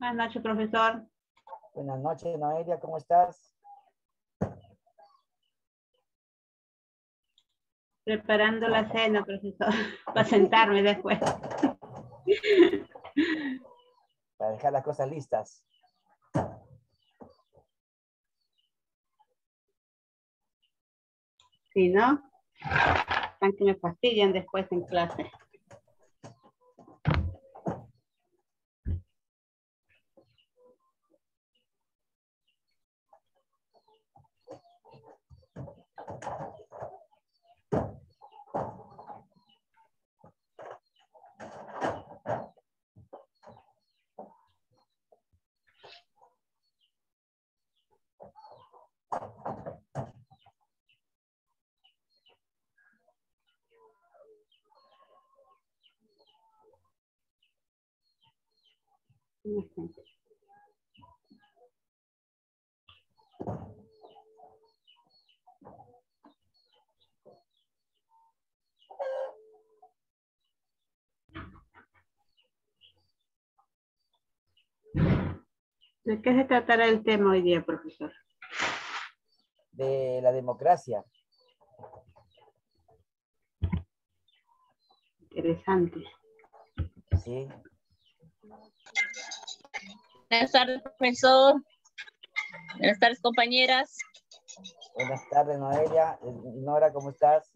Buenas noches, profesor. Buenas noches, Noelia, ¿cómo estás? Preparando la cena, profesor, para sentarme después. Para dejar las cosas listas. Si no, están que me fastidian después en clase. ¿De qué se tratará el tema hoy día, profesor? De la democracia. Interesante. Sí. Buenas tardes, profesor. Buenas tardes, compañeras. Buenas tardes, Noelia. Nora, ¿cómo estás?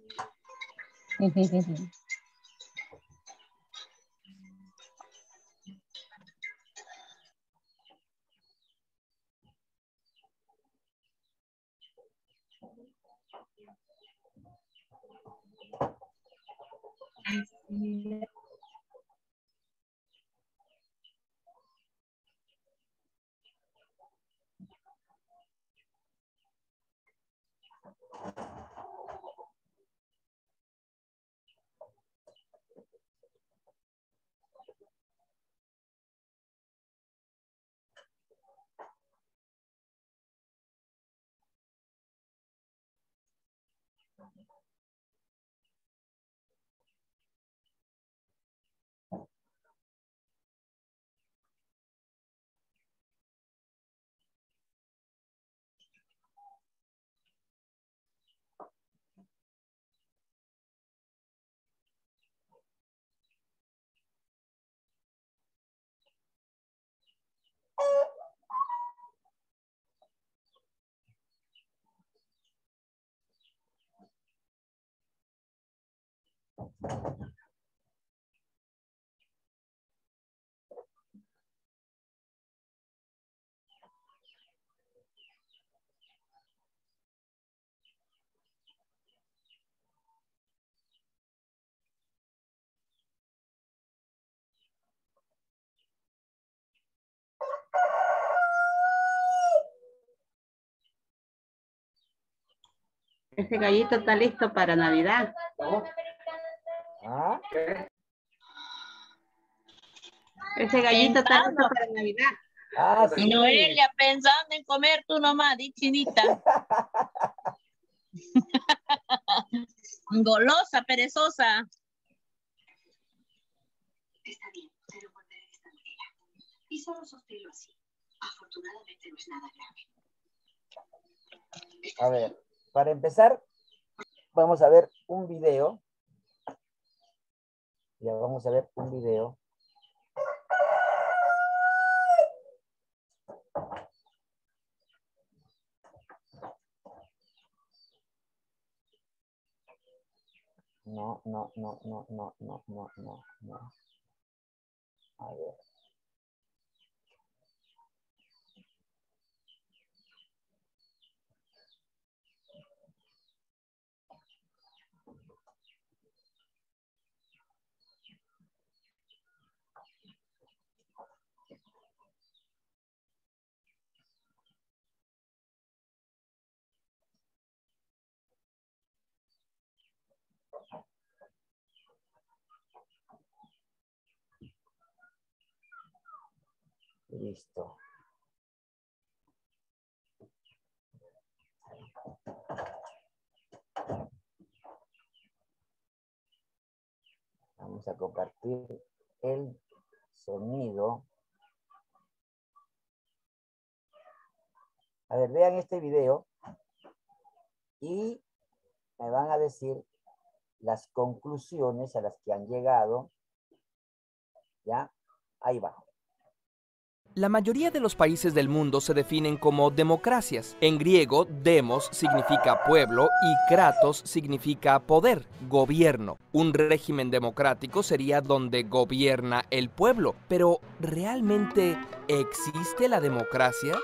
Ese gallito está listo para Navidad. ¿Ah? Ese gallito está listo Pensando. para Navidad. Ah, sí. Noelia, pensando en comer tú nomás, di chinita. Golosa, perezosa. Está bien, pero volveré de esta manera. Y solo sosténlo así. Afortunadamente no es nada grave. A ver, para empezar, vamos a ver un video. Ya vamos a ver un video. No. A ver. Listo. Vamos a compartir el sonido. A ver, vean este video y me van a decir las conclusiones a las que han llegado. ¿Ya? Ahí va. La mayoría de los países del mundo se definen como democracias. En griego, demos significa pueblo y kratos significa poder, gobierno. Un régimen democrático sería donde gobierna el pueblo. Pero, ¿realmente existe la democracia?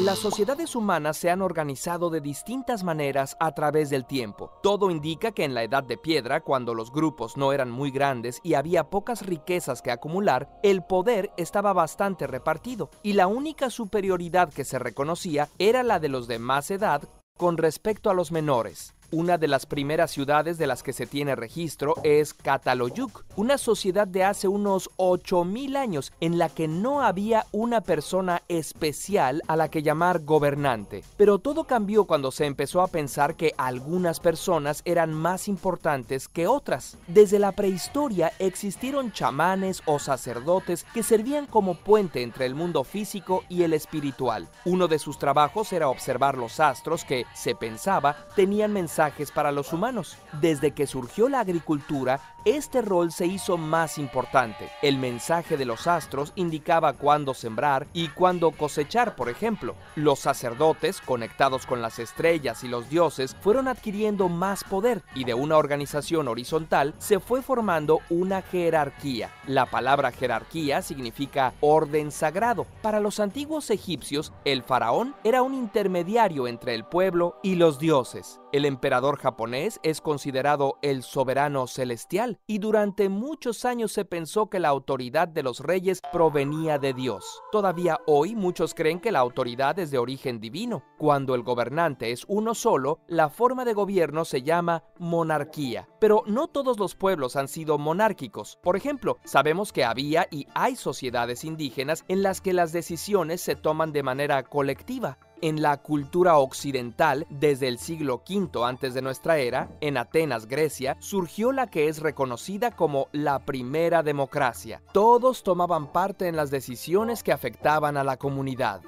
Las sociedades humanas se han organizado de distintas maneras a través del tiempo. Todo indica que en la Edad de Piedra, cuando los grupos no eran muy grandes y había pocas riquezas que acumular, el poder estaba bastante repartido y la única superioridad que se reconocía era la de los de más edad con respecto a los menores. Una de las primeras ciudades de las que se tiene registro es Cataloyuc, una sociedad de hace unos 8000 años en la que no había una persona especial a la que llamar gobernante. Pero todo cambió cuando se empezó a pensar que algunas personas eran más importantes que otras. Desde la prehistoria existieron chamanes o sacerdotes que servían como puente entre el mundo físico y el espiritual. Uno de sus trabajos era observar los astros que, se pensaba, tenían mensajes para los humanos. Desde que surgió la agricultura, este rol se hizo más importante. El mensaje de los astros indicaba cuándo sembrar y cuándo cosechar, por ejemplo. Los sacerdotes, conectados con las estrellas y los dioses, fueron adquiriendo más poder y de una organización horizontal se fue formando una jerarquía. La palabra jerarquía significa orden sagrado. Para los antiguos egipcios, el faraón era un intermediario entre el pueblo y los dioses. El emperador japonés es considerado el soberano celestial y durante muchos años se pensó que la autoridad de los reyes provenía de Dios. Todavía hoy muchos creen que la autoridad es de origen divino. Cuando el gobernante es uno solo, la forma de gobierno se llama monarquía. Pero no todos los pueblos han sido monárquicos. Por ejemplo, sabemos que había y hay sociedades indígenas en las que las decisiones se toman de manera colectiva. En la cultura occidental, desde el siglo V antes de nuestra era, en Atenas, Grecia, surgió la que es reconocida como la primera democracia. Todos tomaban parte en las decisiones que afectaban a la comunidad.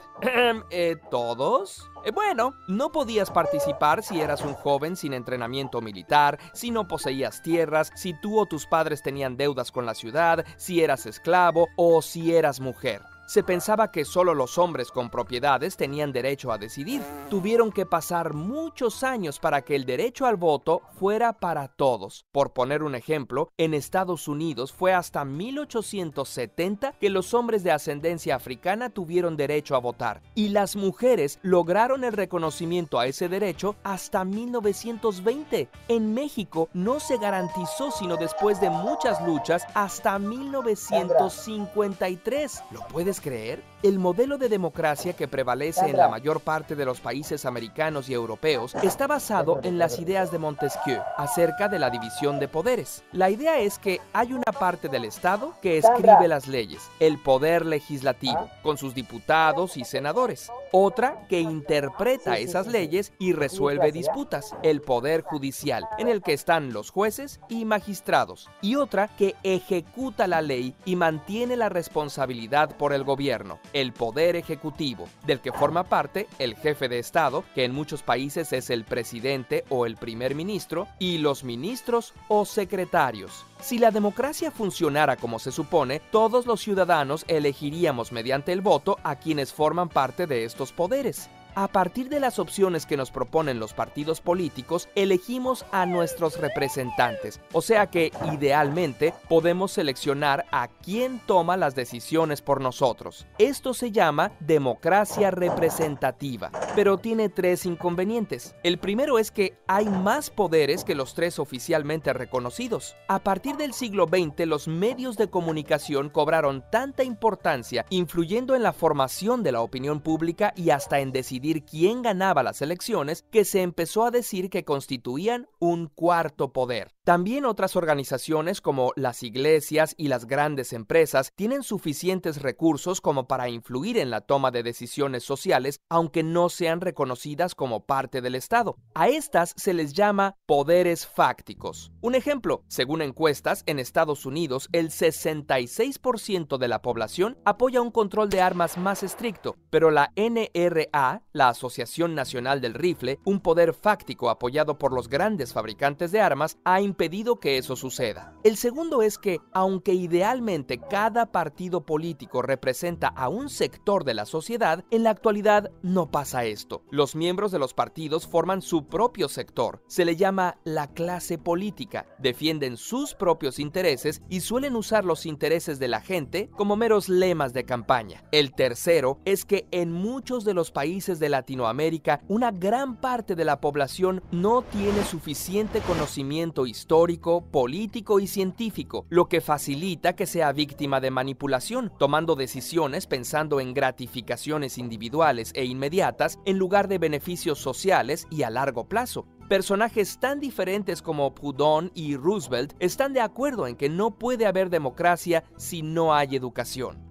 ¿Todos? Bueno, no podías participar si eras un joven sin entrenamiento militar, si no poseías tierras, si tú o tus padres tenían deudas con la ciudad, si eras esclavo o si eras mujer. Se pensaba que solo los hombres con propiedades tenían derecho a decidir. Tuvieron que pasar muchos años para que el derecho al voto fuera para todos. Por poner un ejemplo, en Estados Unidos fue hasta 1870 que los hombres de ascendencia africana tuvieron derecho a votar. Y las mujeres lograron el reconocimiento a ese derecho hasta 1920. En México no se garantizó sino después de muchas luchas hasta 1953. ¿Lo puedes creer? El modelo de democracia que prevalece en la mayor parte de los países americanos y europeos está basado en las ideas de Montesquieu acerca de la división de poderes. La idea es que hay una parte del Estado que escribe las leyes, el poder legislativo, con sus diputados y senadores. Otra que interpreta esas leyes y resuelve disputas, el poder judicial, en el que están los jueces y magistrados. Y otra que ejecuta la ley y mantiene la responsabilidad por el gobierno, el poder ejecutivo, del que forma parte el jefe de Estado, que en muchos países es el presidente o el primer ministro, y los ministros o secretarios. Si la democracia funcionara como se supone, todos los ciudadanos elegiríamos mediante el voto a quienes forman parte de estos poderes. A partir de las opciones que nos proponen los partidos políticos, elegimos a nuestros representantes. O sea que, idealmente, podemos seleccionar a quién toma las decisiones por nosotros. Esto se llama democracia representativa, pero tiene 3 inconvenientes. El primero es que hay más poderes que los 3 oficialmente reconocidos. A partir del siglo XX, los medios de comunicación cobraron tanta importancia, influyendo en la formación de la opinión pública y hasta en decidir quién ganaba las elecciones, que se empezó a decir que constituían un cuarto poder. También otras organizaciones como las iglesias y las grandes empresas tienen suficientes recursos como para influir en la toma de decisiones sociales, aunque no sean reconocidas como parte del Estado. A estas se les llama poderes fácticos. Un ejemplo, según encuestas, en Estados Unidos el 66% de la población apoya un control de armas más estricto, pero la NRA, la Asociación Nacional del Rifle, un poder fáctico apoyado por los grandes fabricantes de armas, ha impedido que eso suceda. El segundo es que, aunque idealmente cada partido político representa a un sector de la sociedad, en la actualidad no pasa esto. Los miembros de los partidos forman su propio sector. Se le llama la clase política, defienden sus propios intereses y suelen usar los intereses de la gente como meros lemas de campaña. El tercero es que en muchos de los países de Latinoamérica, una gran parte de la población no tiene suficiente conocimiento histórico, político y científico, lo que facilita que sea víctima de manipulación, tomando decisiones pensando en gratificaciones individuales e inmediatas en lugar de beneficios sociales y a largo plazo. Personajes tan diferentes como Proudhon y Roosevelt están de acuerdo en que no puede haber democracia si no hay educación.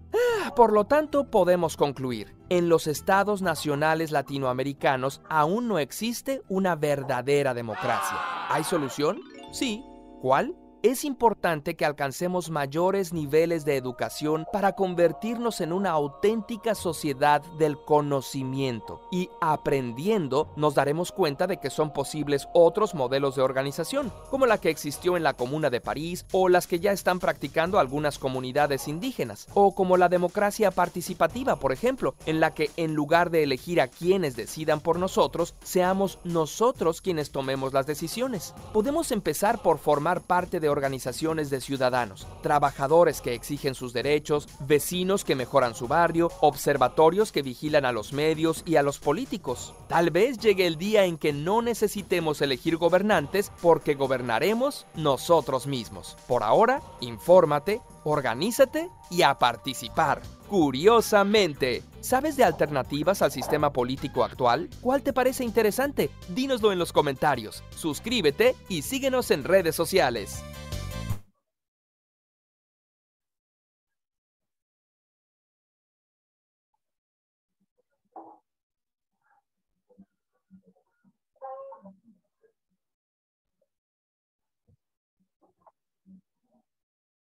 Por lo tanto, podemos concluir, en los estados nacionales latinoamericanos aún no existe una verdadera democracia. ¿Hay solución? Sí. ¿Cuál? Es importante que alcancemos mayores niveles de educación para convertirnos en una auténtica sociedad del conocimiento. Y aprendiendo, nos daremos cuenta de que son posibles otros modelos de organización, como la que existió en la Comuna de París o las que ya están practicando algunas comunidades indígenas, o como la democracia participativa, por ejemplo, en la que en lugar de elegir a quienes decidan por nosotros, seamos nosotros quienes tomemos las decisiones. Podemos empezar por formar parte de organizaciones de ciudadanos, trabajadores que exigen sus derechos, vecinos que mejoran su barrio, observatorios que vigilan a los medios y a los políticos. Tal vez llegue el día en que no necesitemos elegir gobernantes porque gobernaremos nosotros mismos. Por ahora, infórmate, organízate y a participar. Curiosamente, ¿sabes de alternativas al sistema político actual? ¿Cuál te parece interesante? Dínoslo en los comentarios. Suscríbete y síguenos en redes sociales.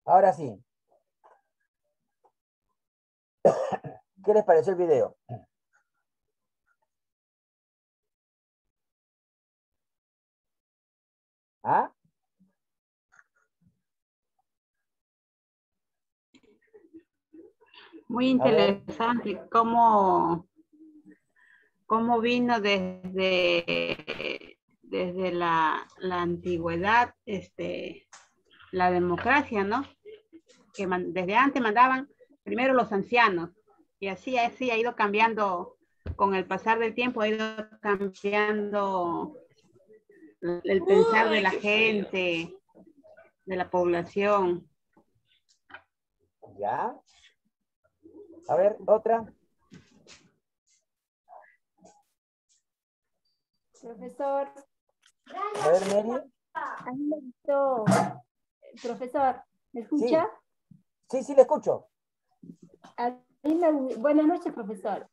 Ahora sí. ¿Qué les pareció el video? ¿Ah? Muy interesante cómo vino desde la antigüedad la democracia, ¿no? Que desde antes mandaban primero los ancianos y así ha ido cambiando con el pasar del tiempo, ha ido cambiando el pensar de la gente, de la población. ¿Ya? A ver, otra. Profesor, A ver, Mary. a mí me gustó. Profesor, ¿me escucha? Sí, le escucho. Buenas noches, profesor.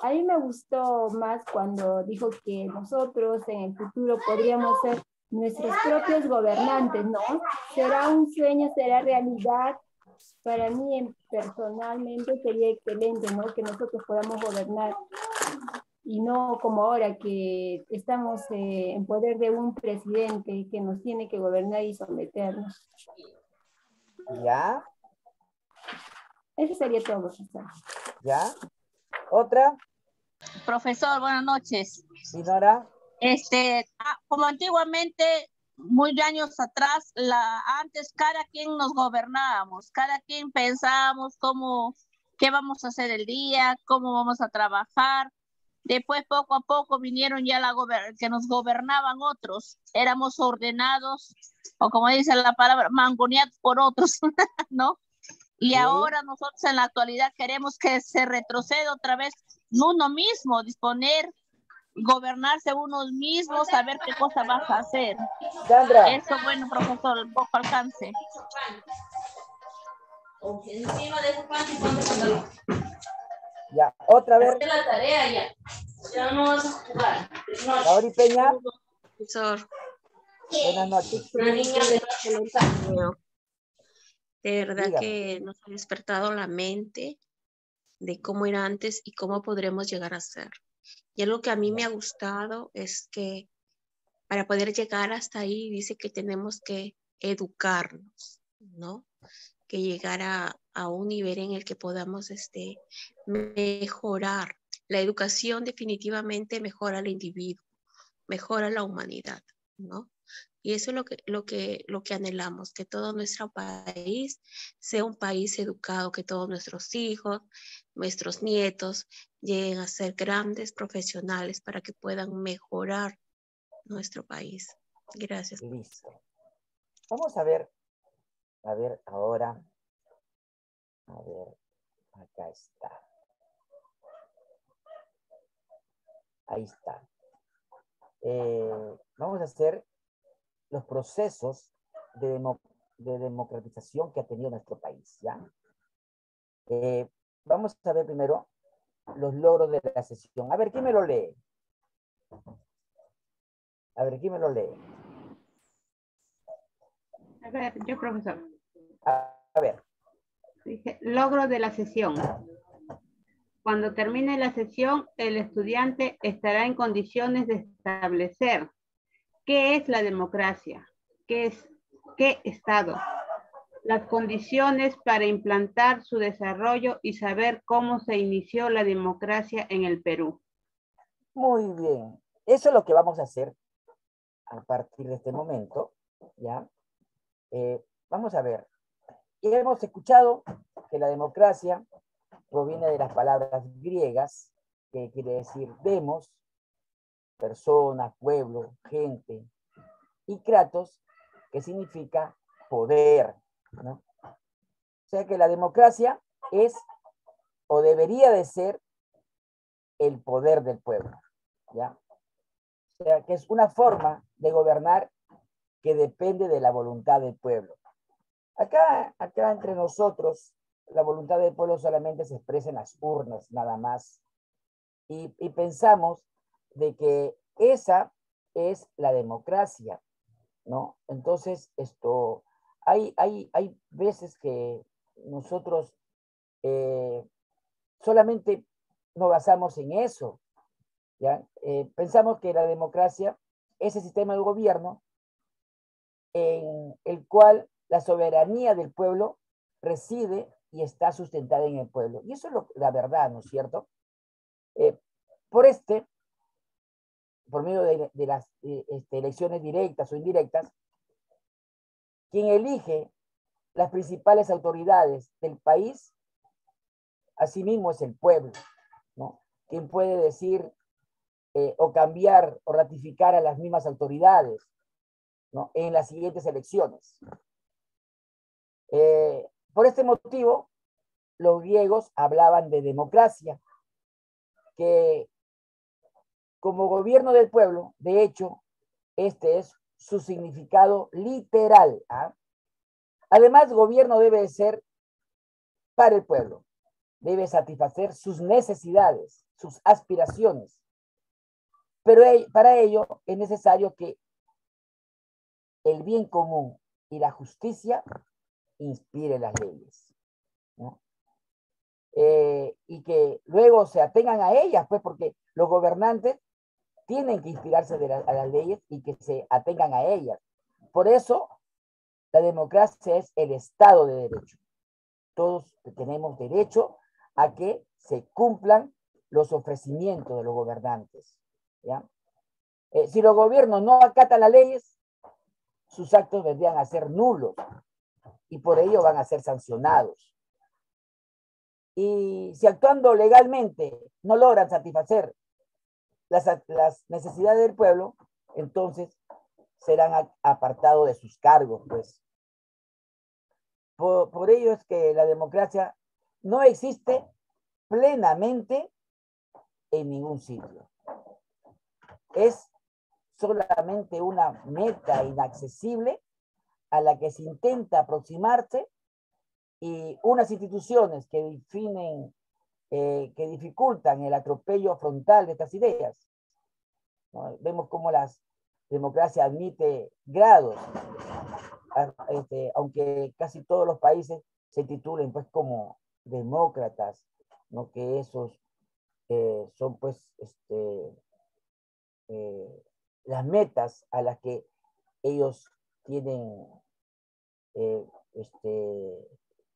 A mí me gustó más cuando dijo que nosotros en el futuro podríamos ser nuestros propios gobernantes, ¿no? Será un sueño, será realidad. Para mí personalmente sería excelente, ¿no? Que nosotros podamos gobernar y no como ahora que estamos en poder de un presidente que nos tiene que gobernar y someternos. ¿Ya? Eso sería todo, profesor. ¿Ya? ¿Otra? Profesor, buenas noches. ¿Sí, Nora? Como antiguamente, muy años atrás, antes cada quien nos gobernábamos, cada quien pensábamos qué vamos a hacer el día, cómo vamos a trabajar. Después, poco a poco, vinieron ya que nos gobernaban otros. Éramos ordenados, o como dice la palabra, mangoneados por otros, ¿no? Y ahora nosotros en la actualidad queremos que se retroceda otra vez uno mismo, gobernarse uno mismo, saber qué cosa vas a hacer. Sandra. Eso, bueno, profesor, poco alcance. Ya, otra vez. La tarea ya. Ya no vas a jugar. Lauri Peña. Profesor. Buenas noches. Una niña de verdad Dígame. que nos ha despertado la mente de cómo era antes y cómo podremos llegar a ser. Y algo que a mí me ha gustado es que para poder llegar hasta ahí dice que tenemos que educarnos, ¿no? Que llegar a un nivel en el que podamos mejorar. La educación definitivamente mejora al individuo, mejora la humanidad, ¿no? Y eso es lo que anhelamos, que todo nuestro país sea un país educado, que todos nuestros hijos, nuestros nietos lleguen a ser grandes profesionales para que puedan mejorar nuestro país. Gracias. Listo. Vamos a ver ahora. A ver, acá está. Ahí está. Vamos a hacer los procesos de democratización que ha tenido nuestro país, ¿ya? Vamos a ver primero los logros de la sesión. A ver, ¿quién me lo lee? A ver, ¿quién me lo lee? A ver, yo, profesor. A ver. Dice, logro de la sesión. Cuando termine la sesión, el estudiante estará en condiciones de establecer qué es la democracia, qué Estado, las condiciones para implantar su desarrollo y saber cómo se inició la democracia en el Perú. Muy bien. Eso es lo que vamos a hacer a partir de este momento, ¿ya? Vamos a ver. Y hemos escuchado que la democracia proviene de las palabras griegas, que quiere decir demos, persona, pueblo, gente, y kratos, que significa poder, ¿no? O sea que la democracia es o debería de ser el poder del pueblo, ¿ya? O sea que es una forma de gobernar que depende de la voluntad del pueblo. Acá entre nosotros, la voluntad del pueblo solamente se expresa en las urnas, nada más. Y pensamos de que esa es la democracia, ¿no? Entonces, hay veces que nosotros solamente nos basamos en eso, ¿ya? Pensamos que la democracia es el sistema de gobierno en el cual la soberanía del pueblo reside y está sustentada en el pueblo. Y eso es la verdad, ¿no es cierto? Por medio de las elecciones directas o indirectas, quien elige las principales autoridades del país, asimismo es el pueblo, ¿no? Quien puede decir o cambiar o ratificar a las mismas autoridades, ¿no? En las siguientes elecciones. Por este motivo, los griegos hablaban de democracia, que como gobierno del pueblo, de hecho, este es su significado literal. ¿Ah? Además, gobierno debe ser para el pueblo, debe satisfacer sus necesidades, sus aspiraciones, pero para ello es necesario que el bien común y la justicia inspire las leyes, ¿no? Y que luego se atengan a ellas, pues, porque los gobernantes tienen que inspirarse a las leyes y que se atengan a ellas. Por eso, la democracia es el Estado de Derecho. Todos tenemos derecho a que se cumplan los ofrecimientos de los gobernantes, ¿ya? Si los gobiernos no acatan las leyes, sus actos vendrían a ser nulos y por ello van a ser sancionados. Y si actuando legalmente no logran satisfacer las necesidades del pueblo, entonces serán apartados de sus cargos, pues. Por ello es que la democracia no existe plenamente en ningún sitio. Es solamente una meta inaccesible a la que se intenta aproximarse, y unas instituciones que dificultan el atropello frontal de estas ideas, ¿no? Vemos cómo la democracia admite grados, aunque casi todos los países se titulen pues como demócratas, ¿no? Que esos son pues las metas a las que ellos tienen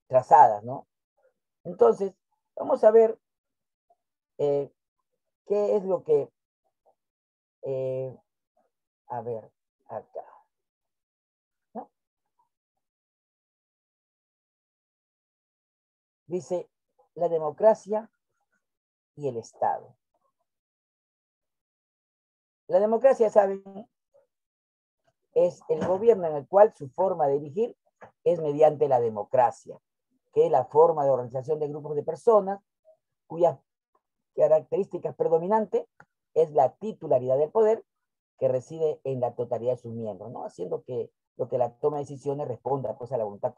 trazadas, ¿no? Entonces, vamos a ver qué es lo que, a ver, acá, ¿no? Dice, la democracia y el Estado. La democracia, ¿saben?, es el gobierno en el cual su forma de dirigir es mediante la democracia, que es la forma de organización de grupos de personas cuyas características predominantes es la titularidad del poder, que reside en la totalidad de sus miembros, ¿no? Haciendo que lo que la toma de decisiones responda pues a la voluntad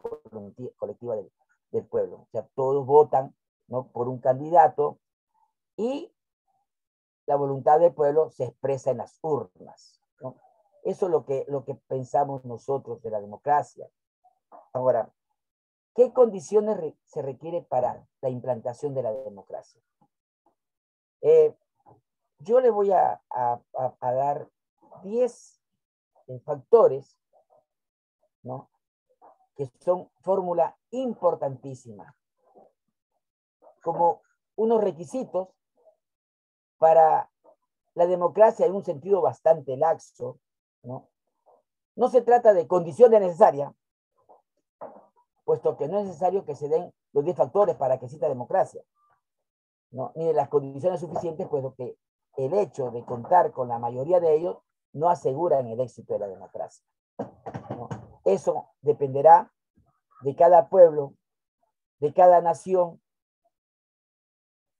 colectiva del pueblo. O sea, todos votan, ¿no?, por un candidato y la voluntad del pueblo se expresa en las urnas, ¿no? Eso es lo que pensamos nosotros de la democracia. Ahora, ¿qué condiciones se requiere para la implantación de la democracia? Yo le voy a dar 10 factores, ¿no?, que son fórmula importantísima, como unos requisitos para la democracia en un sentido bastante laxo, ¿no? No se trata de condiciones necesarias, puesto que no es necesario que se den los 10 factores para que exista democracia, ¿no?, ni de las condiciones suficientes, puesto que el hecho de contar con la mayoría de ellos no aseguran el éxito de la democracia, ¿no? Eso dependerá de cada pueblo, de cada nación,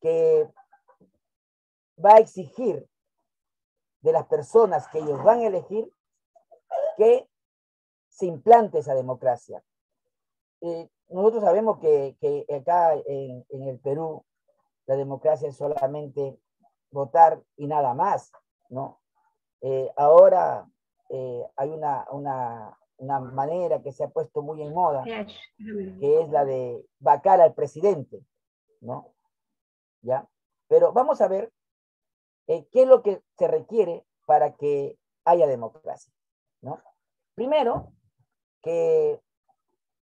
que va a exigir de las personas que ellos van a elegir que se implante esa democracia. Nosotros sabemos que acá en el Perú la democracia es solamente votar y nada más, ¿no? Ahora hay una manera que se ha puesto muy en moda, que es la de vacar al presidente, ¿no? ¿Ya? Pero vamos a ver qué es lo que se requiere para que haya democracia, ¿no? Primero, que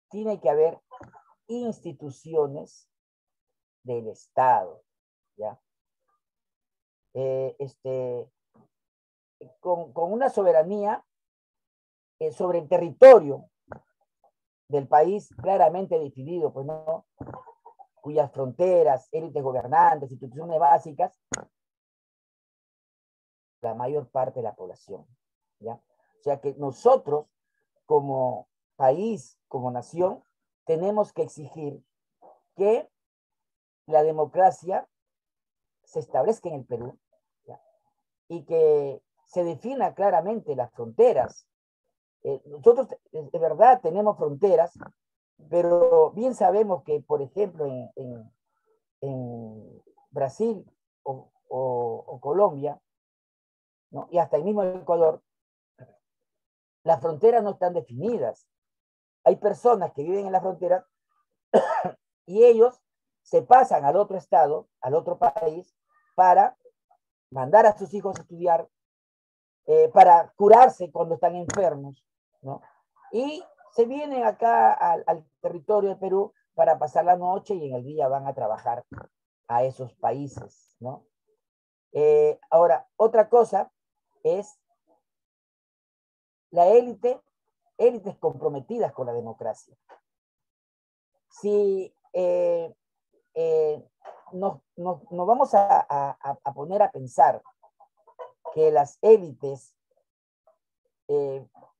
tiene que haber instituciones del Estado, ¿ya? Con una soberanía sobre el territorio del país claramente definido, pues, ¿no?, cuyas fronteras, élites gobernantes, instituciones básicas, la mayor parte de la población, ¿ya? O sea que nosotros, como país, como nación, tenemos que exigir que la democracia se establezca en el Perú, ¿ya?, y que se defina claramente las fronteras. Nosotros, de verdad, tenemos fronteras, pero bien sabemos que, por ejemplo, en Brasil o Colombia, ¿no? Y hasta el mismo Ecuador, las fronteras no están definidas. Hay personas que viven en la frontera y ellos se pasan al otro estado, al otro país, para mandar a sus hijos a estudiar, para curarse cuando están enfermos, ¿no? Y se vienen acá al territorio de Perú para pasar la noche y en el día van a trabajar a esos países, ¿no? Ahora, otra cosa es la élite, élites comprometidas con la democracia. Si nos vamos a poner a pensar que las élites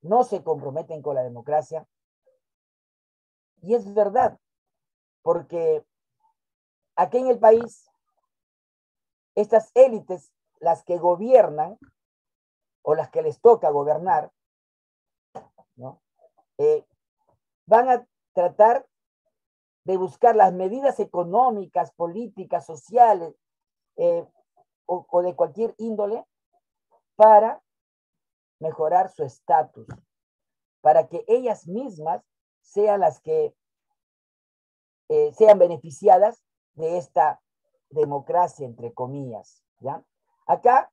no se comprometen con la democracia, y es verdad, porque aquí en el país, estas élites, las que gobiernan o las que les toca gobernar, ¿no? Van a tratar de buscar las medidas económicas, políticas, sociales o de cualquier índole para mejorar su estatus, para que ellas mismas sean las que sean beneficiadas de esta democracia, entre comillas, ¿ya? Acá,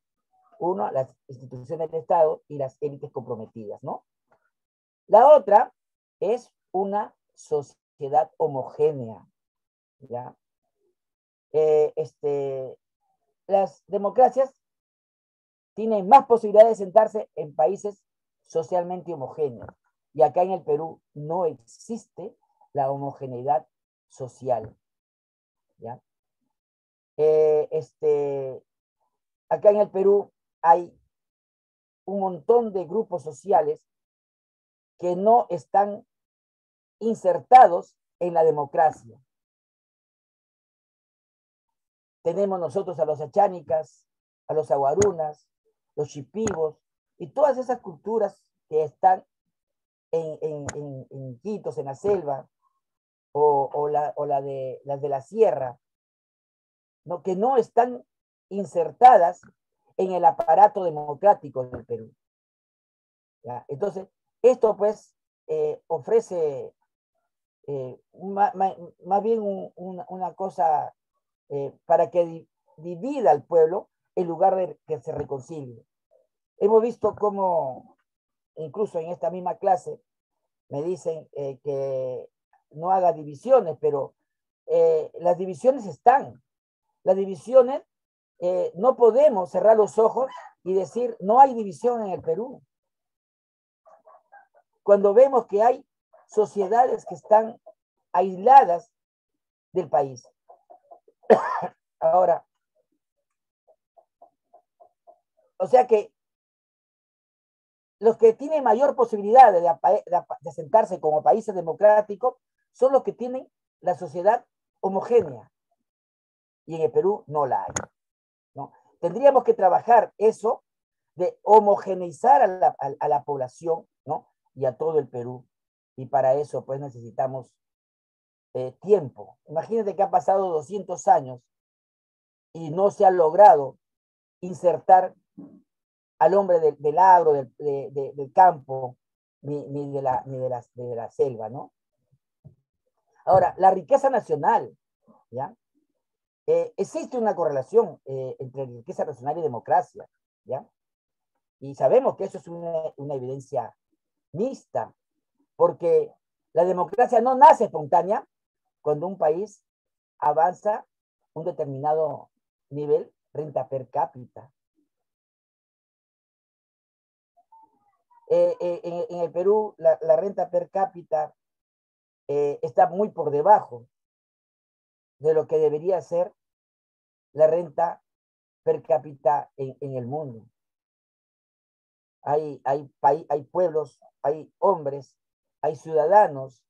uno, las instituciones del Estado y las élites comprometidas, ¿no? La otra es una sociedad homogénea, ¿ya? Las democracias tienen más posibilidades de sentarse en países socialmente homogéneos. Y acá en el Perú no existe la homogeneidad social, ¿ya? Acá en el Perú hay un montón de grupos sociales que no están insertados en la democracia. Tenemos nosotros a los achánicas, a los aguarunas, los chipivos, y todas esas culturas que están en Quitos, en la selva, las de la sierra, ¿no? Que no están insertadas en el aparato democrático del Perú, ¿ya? Entonces, esto pues ofrece más bien una cosa para que divida al pueblo en lugar de que se reconcilie. Hemos visto cómo, incluso en esta misma clase, me dicen que no haga divisiones, pero las divisiones están. Las divisiones, no podemos cerrar los ojos y decir, no hay división en el Perú. Cuando vemos que hay sociedades que están aisladas del país. Ahora, o sea que los que tienen mayor posibilidad de sentarse como países democráticos son los que tienen la sociedad homogénea. Y en el Perú no la hay, ¿no? Tendríamos que trabajar eso de homogeneizar a la población, ¿no? Y a todo el Perú. Y para eso pues necesitamos tiempo. Imagínate que ha pasado 200 años y no se ha logrado insertar al hombre del agro, del campo, ni de la selva, ¿no? Ahora, la riqueza nacional, ¿ya? Existe una correlación entre riqueza nacional y democracia, ¿ya? Y sabemos que eso es una evidencia mixta, porque la democracia no nace espontánea cuando un país avanza un determinado nivel renta per cápita. En el Perú la renta per cápita está muy por debajo de lo que debería ser la renta per cápita en el mundo. Hay pueblos, hay hombres, hay ciudadanos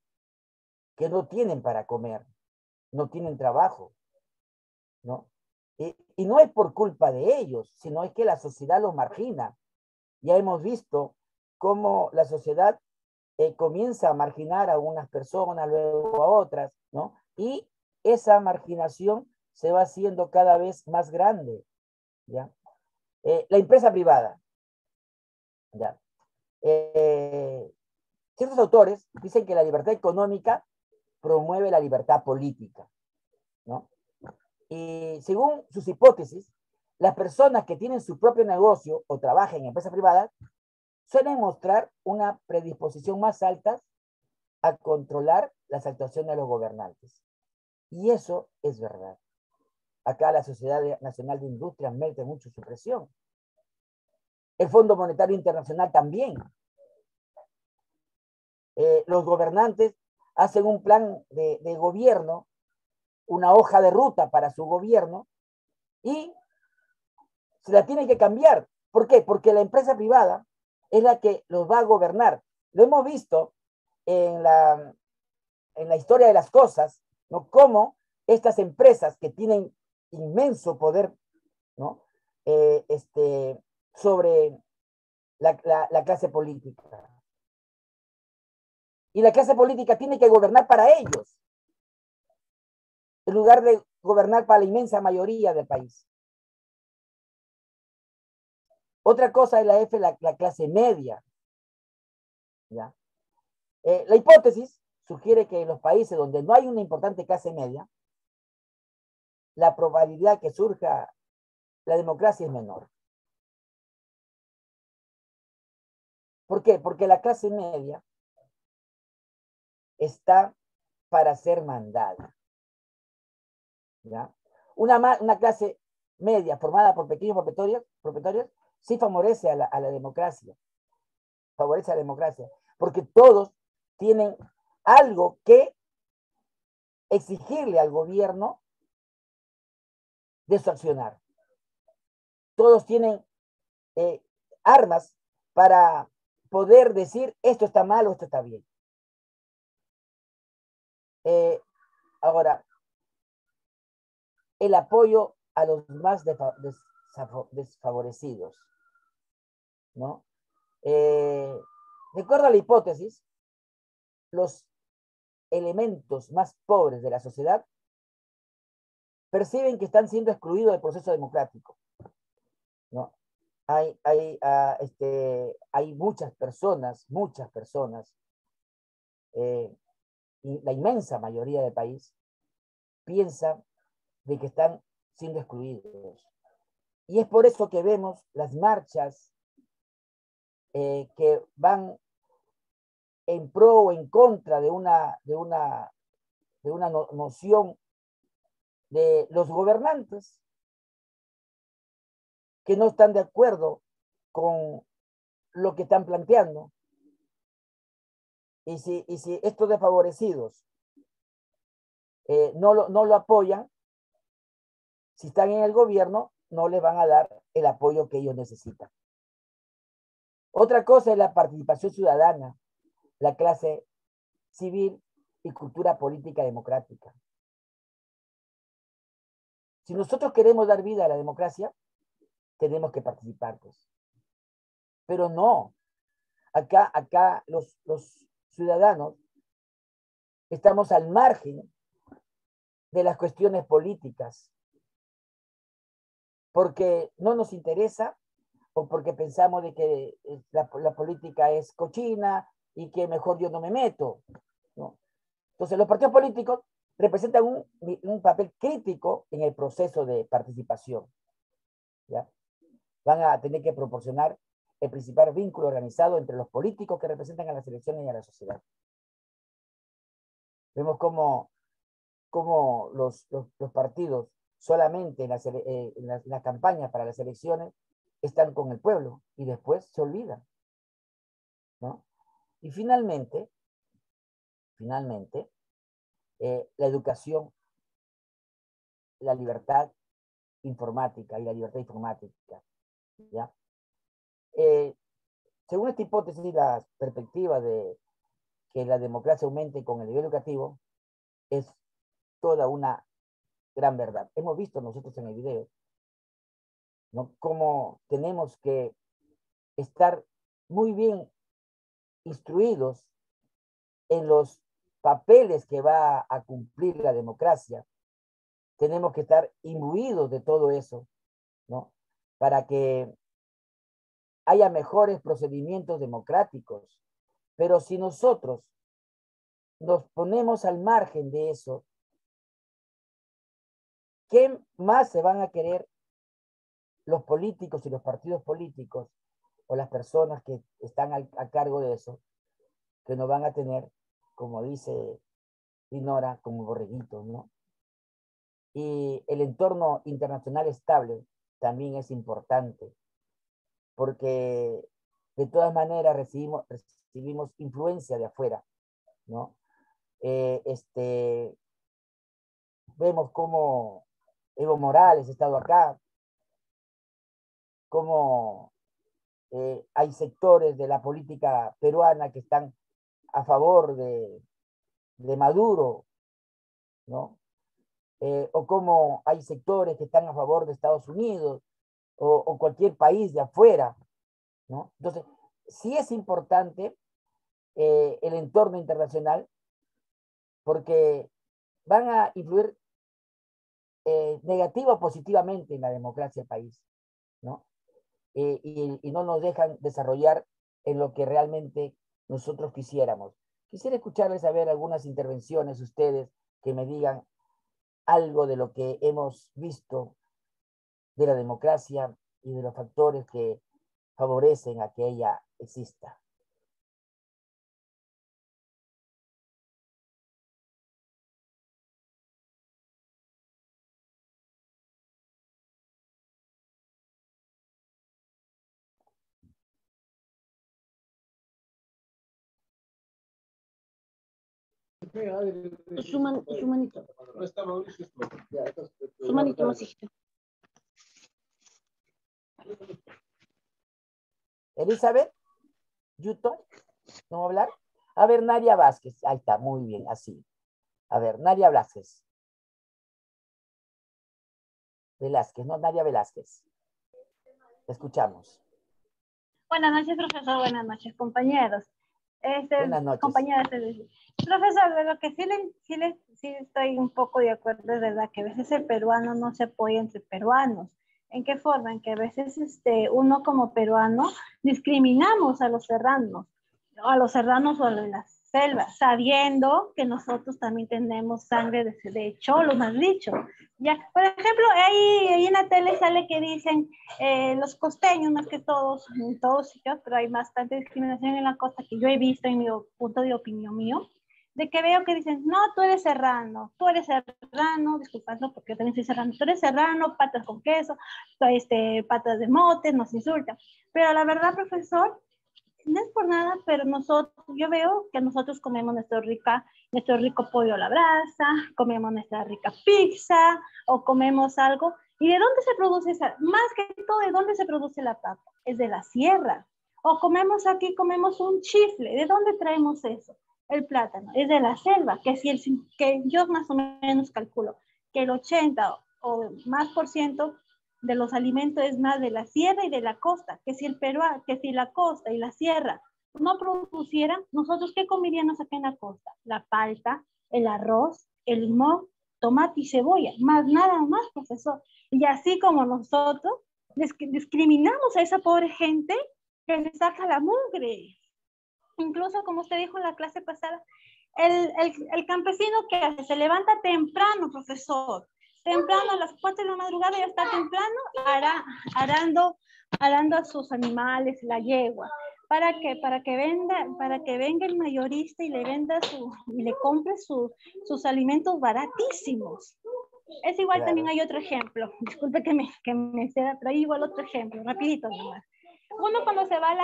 que no tienen para comer, no tienen trabajo, ¿no? Y no es por culpa de ellos, sino es que la sociedad los margina. Ya hemos visto cómo la sociedad comienza a marginar a unas personas, luego a otras, ¿no? Y esa marginación se va haciendo cada vez más grande, ¿ya? La empresa privada, ¿ya? Ciertos autores dicen que la libertad económica promueve la libertad política, ¿no? Y según sus hipótesis, las personas que tienen su propio negocio o trabajan en empresas privadas suelen mostrar una predisposición más alta a controlar las actuaciones de los gobernantes. Y eso es verdad. Acá la Sociedad Nacional de Industria mete mucho su presión. El Fondo Monetario Internacional también. Los gobernantes hacen un plan de gobierno, una hoja de ruta para su gobierno, y se la tienen que cambiar. ¿Por qué? Porque la empresa privada es la que los va a gobernar. Lo hemos visto en la historia de las cosas, ¿no? Cómo estas empresas que tienen inmenso poder, ¿no? Sobre la clase política. Y la clase política tiene que gobernar para ellos, en lugar de gobernar para la inmensa mayoría del país. Otra cosa es la clase media, ¿ya? La hipótesis sugiere que en los países donde no hay una importante clase media, la probabilidad que surja la democracia es menor. ¿Por qué? Porque la clase media está para ser mandada, ¿ya? Una clase media formada por pequeños propietarios sí favorece a la democracia, favorece a la democracia, porque todos tienen algo que exigirle al gobierno de su accionar. Todos tienen armas para poder decir esto está mal o esto está bien. Ahora, el apoyo a los más desfavorecidos, ¿no? De acuerdo a la hipótesis, los elementos más pobres de la sociedad perciben que están siendo excluidos del proceso democrático, ¿no? Hay muchas personas, y la inmensa mayoría del país piensa de que están siendo excluidos. Y es por eso que vemos las marchas que van en pro o en contra de una noción de los gobernantes que no están de acuerdo con lo que están planteando. Y si estos desfavorecidos no lo apoyan, si están en el gobierno, no les van a dar el apoyo que ellos necesitan. Otra cosa es la participación ciudadana, la clase civil y cultura política democrática. Si nosotros queremos dar vida a la democracia, tenemos que participar, pues. Pero no. Acá los ciudadanos estamos al margen de las cuestiones políticas, porque no nos interesa o porque pensamos de que la política es cochina y que mejor yo no me meto, ¿no? Entonces los partidos políticos representan un papel crítico en el proceso de participación, ¿ya? Van a tener que proporcionar el principal vínculo organizado entre los políticos que representan a las elecciones y a la sociedad. Vemos cómo los partidos solamente en las campañas para las elecciones están con el pueblo y después se olvidan, ¿no? Y finalmente, la educación, la libertad informática y la libertad informática, ¿ya? Según esta hipótesis, la perspectiva de que la democracia aumente con el nivel educativo es toda una gran verdad. Hemos visto nosotros en el video, ¿no?, cómo tenemos que estar muy bien instruidos en los papeles que va a cumplir la democracia. Tenemos que estar imbuidos de todo eso, ¿no?, para que haya mejores procedimientos democráticos. Pero si nosotros nos ponemos al margen de eso, ¿qué más se van a querer los políticos y los partidos políticos o las personas que están a cargo de eso, que nos van a tener, como dice Dinora, como borreguitos, ¿no? Y el entorno internacional estable también es importante, porque de todas maneras recibimos influencia de afuera, ¿no? Vemos cómo Evo Morales ha estado acá, cómo hay sectores de la política peruana que están a favor de Maduro, ¿no? O cómo hay sectores que están a favor de Estados Unidos o cualquier país de afuera, ¿no? Entonces, sí es importante el entorno internacional, porque van a influir negativa o positivamente en la democracia del país, ¿no? Y no nos dejan desarrollar en lo que realmente nosotros quisiéramos. Quisiera escucharles a ver algunas intervenciones, ustedes, que me digan algo de lo que hemos visto de la democracia y de los factores que favorecen a que ella exista. Su manito. Su manito más hijito. Elizabeth, Yuto, ¿no va a hablar? A ver, Nadia Vázquez, ahí está, muy bien, así. A ver, Nadia Velázquez, no, Nadia Velázquez. Te escuchamos. Buenas noches, profesor. Buenas noches, compañeros. Buenas noches. Compañeras, profesor, de lo que sí estoy un poco de acuerdo, es verdad que a veces el peruano no se apoya entre peruanos. ¿En qué forma? En que a veces uno como peruano discriminamos a los serranos o a las selvas, sabiendo que nosotros también tenemos sangre de cholos, más dicho. Ya, por ejemplo, ahí en la tele sale que dicen los costeños, más que todos, en todos sitios, pero hay bastante discriminación en la costa que yo he visto en mi punto de opinión mío, de que veo que dicen, no, tú eres serrano, disculpadlo porque yo también soy serrano, tú eres serrano, patas con queso, patas de mote, nos insultan. Pero la verdad, profesor, no es por nada, pero yo veo que nosotros comemos nuestro rico pollo a la brasa, comemos nuestra rica pizza, o comemos algo. ¿Y de dónde se produce más que todo, de dónde se produce la papa? Es de la sierra. O comemos un chifle. ¿De dónde traemos eso? El plátano. Es de la selva, que yo más o menos calculo que el 80 o más por ciento de los alimentos es más de la sierra y de la costa, que si la costa y la sierra no producieran, nosotros ¿qué comeríamos acá en la costa? La palta, el arroz, el limón, tomate y cebolla, más nada más, profesor. Y así como nosotros discriminamos a esa pobre gente que le saca la mugre. Incluso, como usted dijo en la clase pasada, el campesino que se levanta temprano, profesor, temprano a las 4 de la madrugada, ya está temprano arando a sus animales, la yegua. ¿Para qué? Para que venga el mayorista y le compre sus alimentos baratísimos. Es igual, claro. También hay otro ejemplo. Disculpe que me sea, pero igual otro ejemplo, rapidito nomás. Uno cuando se va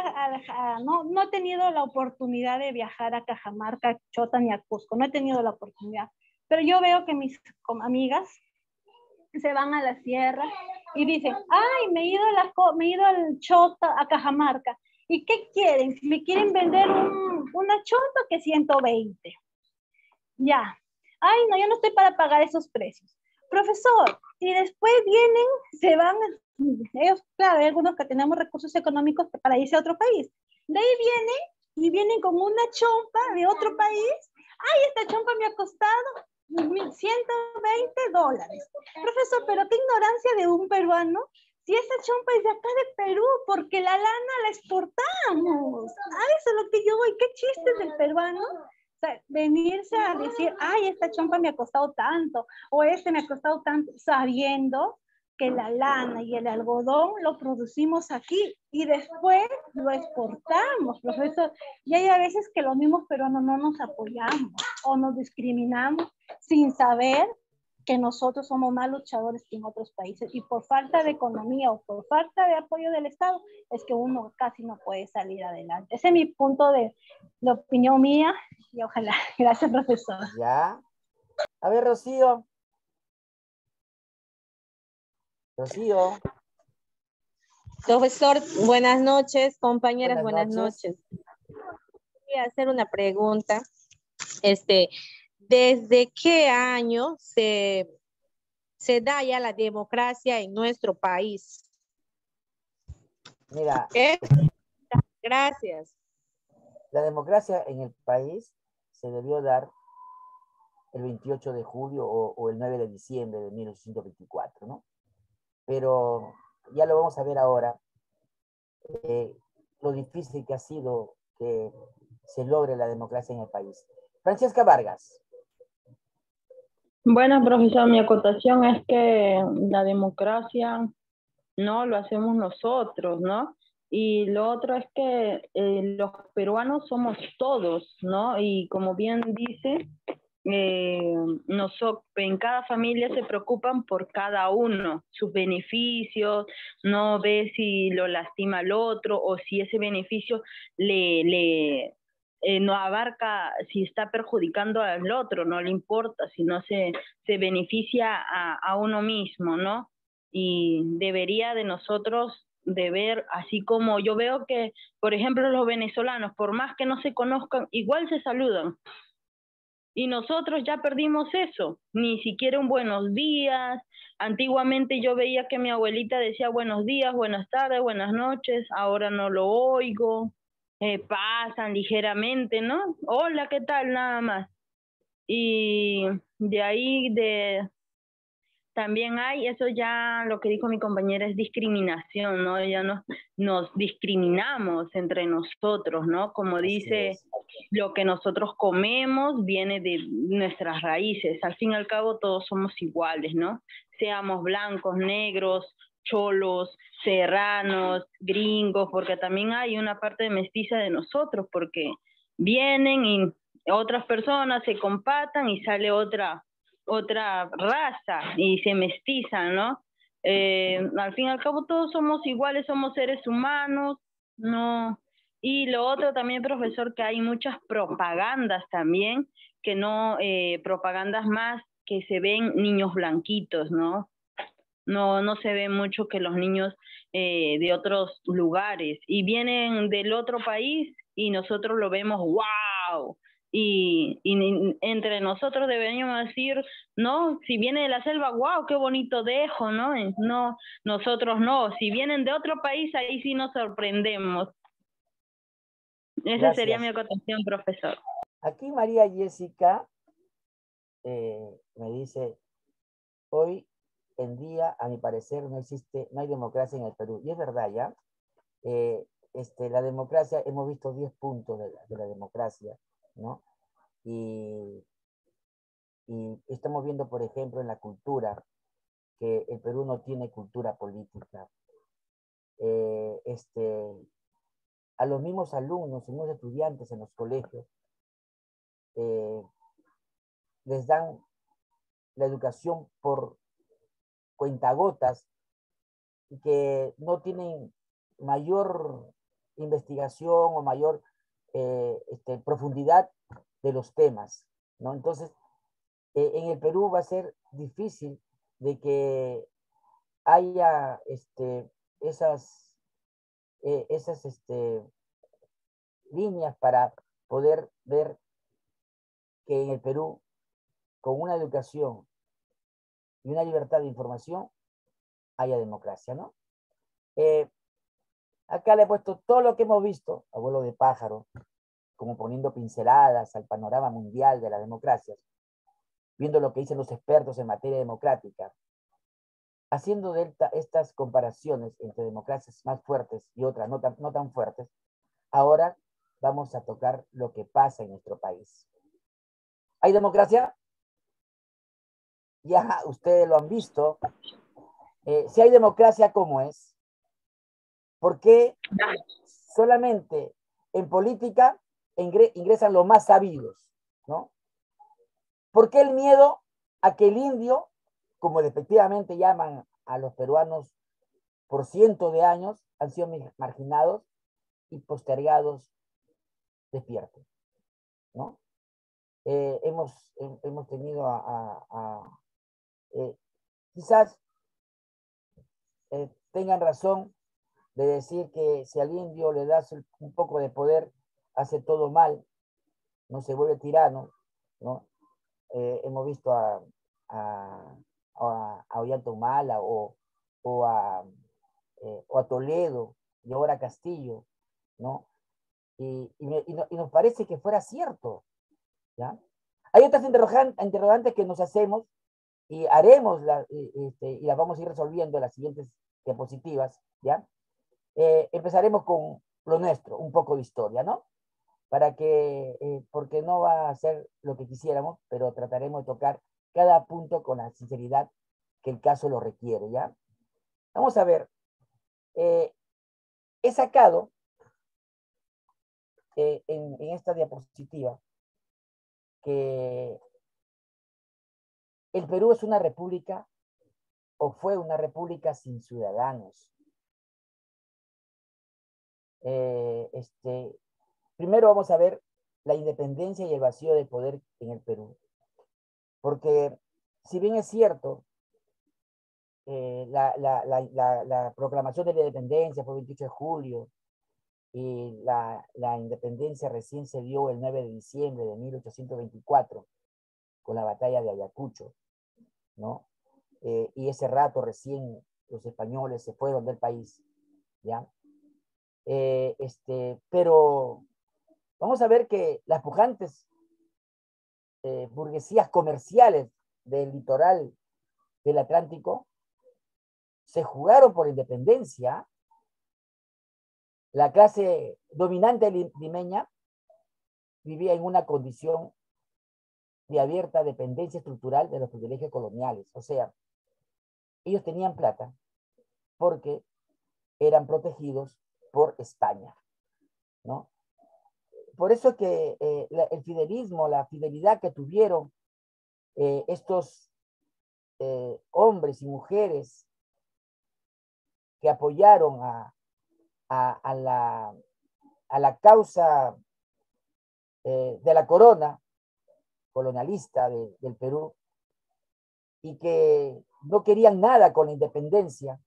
no he tenido la oportunidad de viajar a Cajamarca, a Chota ni a Cusco, no he tenido la oportunidad. Pero yo veo que mis amigas se van a la sierra y dicen, ay, me he ido al Chota, a Cajamarca. ¿Y qué quieren? Me quieren vender una Chota que 120. Ya. Ay, no, yo no estoy para pagar esos precios. Profesor, y después vienen, se van, ellos, claro, hay algunos que tenemos recursos económicos para irse a otro país. De ahí vienen y vienen con una chompa de otro país. Ay, esta chompa me ha costado $120. Profesor, pero qué ignorancia de un peruano. Si esa chompa es de acá de Perú, porque la lana la exportamos. A eso es lo que yo voy. ¿Qué chistes del peruano? O sea, venirse a decir, ay, esta chompa me ha costado tanto, o este me ha costado tanto, sabiendo que la lana y el algodón lo producimos aquí y después lo exportamos, profesor. Y hay a veces que los mismos peruanos no nos apoyamos o nos discriminamos sin saber que nosotros somos más luchadores que en otros países y por falta de economía o por falta de apoyo del Estado es que uno casi no puede salir adelante. Ese es mi punto de opinión mía y ojalá. Gracias, profesor. Ya. A ver, Rocío. Rocío. Profesor, buenas noches. Compañeras, Buenas buenas noches. noches. Voy a hacer una pregunta. ¿Desde qué año se da ya la democracia en nuestro país? Mira. Gracias. La democracia en el país se debió dar el 28 de julio o el 9 de diciembre de 1824, ¿no? Pero ya lo vamos a ver ahora, lo difícil que ha sido que se logre la democracia en el país. Francesca Vargas. Bueno, profesor, mi acotación es que la democracia no lo hacemos nosotros, ¿no? Y lo otro es que los peruanos somos todos, ¿no? Y como bien dice, en cada familia se preocupan por cada uno, sus beneficios, no ve si lo lastima al otro o si ese beneficio no abarca, si está perjudicando al otro, no le importa, si no se beneficia a uno mismo, ¿no? Y debería de nosotros de ver, así como yo veo que, por ejemplo, los venezolanos, por más que no se conozcan, igual se saludan. Y nosotros ya perdimos eso, ni siquiera un buenos días. Antiguamente yo veía que mi abuelita decía buenos días, buenas tardes, buenas noches, ahora no lo oigo, pasan ligeramente, ¿no? Hola, ¿qué tal? Nada más. Y de ahí también hay, eso ya lo que dijo mi compañera es discriminación, ¿no? Ya nos discriminamos entre nosotros, ¿no? Como dice, lo que nosotros comemos viene de nuestras raíces. Al fin y al cabo todos somos iguales, ¿no? Seamos blancos, negros, cholos, serranos, gringos, porque también hay una parte mestiza de nosotros, porque vienen y otras personas se compatan y sale otra raza y se mestizan, ¿no? Al fin y al cabo todos somos iguales, somos seres humanos, ¿no? Y lo otro también, profesor, que hay muchas propagandas también, que no, propagandas más que se ven niños blanquitos, ¿no? No se ve mucho que los niños de otros lugares y vienen del otro país y nosotros lo vemos, ¡wow! Y entre nosotros deberíamos decir, no, si viene de la selva, wow, qué bonito dejo, ¿no? No, nosotros no, si vienen de otro país, ahí sí nos sorprendemos. Esa sería mi acotación, profesor. Aquí María Jessica me dice, hoy en día, a mi parecer, no hay democracia en el Perú. Y es verdad, ¿ya? La democracia, hemos visto 10 puntos de la democracia, ¿no? Y estamos viendo, por ejemplo, en la cultura, que el Perú no tiene cultura política. A los mismos alumnos, mismos estudiantes en los colegios, les dan la educación por cuentagotas y que no tienen mayor investigación o mayor profundidad de los temas, ¿no? Entonces, en el Perú va a ser difícil de que haya esas líneas para poder ver que en el Perú, con una educación y una libertad de información, haya democracia, ¿no? Acá le he puesto todo lo que hemos visto, abuelo de pájaro, como poniendo pinceladas al panorama mundial de las democracias, viendo lo que dicen los expertos en materia democrática, haciendo de estas comparaciones entre democracias más fuertes y otras no tan fuertes. Ahora vamos a tocar lo que pasa en nuestro país. ¿Hay democracia? Ya ustedes lo han visto. Si hay democracia, ¿cómo es? ¿Por qué solamente en política ingresan los más sabidos, ¿no? ¿Por qué el miedo a que el indio, como despectivamente llaman a los peruanos por cientos de años, han sido marginados y postergados, despierten, ¿no? Hemos tenido quizás tengan razón de decir que si al indio le das un poco de poder, hace todo mal, no se vuelve tirano, ¿no? Hemos visto a Ollanta Humala o a Toledo y ahora a Castillo, ¿no? Y nos parece que fuera cierto, ¿ya? Hay otras interrogantes que nos hacemos y haremos y las vamos a ir resolviendo en las siguientes diapositivas, ¿ya? Empezaremos con lo nuestro, un poco de historia, ¿no? Para que, porque no va a ser lo que quisiéramos, pero trataremos de tocar cada punto con la sinceridad que el caso lo requiere, ¿ya? Vamos a ver, he sacado en esta diapositiva que el Perú es una república o fue una república sin ciudadanos. Primero vamos a ver la independencia y el vacío de poder en el Perú. Porque si bien es cierto, la proclamación de la independencia fue el 28 de julio y la independencia recién se dio el 9 de diciembre de 1824 con la batalla de Ayacucho, ¿no? Y ese rato recién los españoles se fueron del país, ¿ya? Pero vamos a ver que las pujantes burguesías comerciales del litoral del Atlántico se jugaron por la independencia. La clase dominante limeña vivía en una condición de abierta dependencia estructural de los privilegios coloniales. O sea, ellos tenían plata porque eran protegidos por España, ¿no? Por eso es que el fidelismo, la fidelidad que tuvieron estos hombres y mujeres que apoyaron a la causa de la corona colonialista del Perú y que no querían nada con la independencia,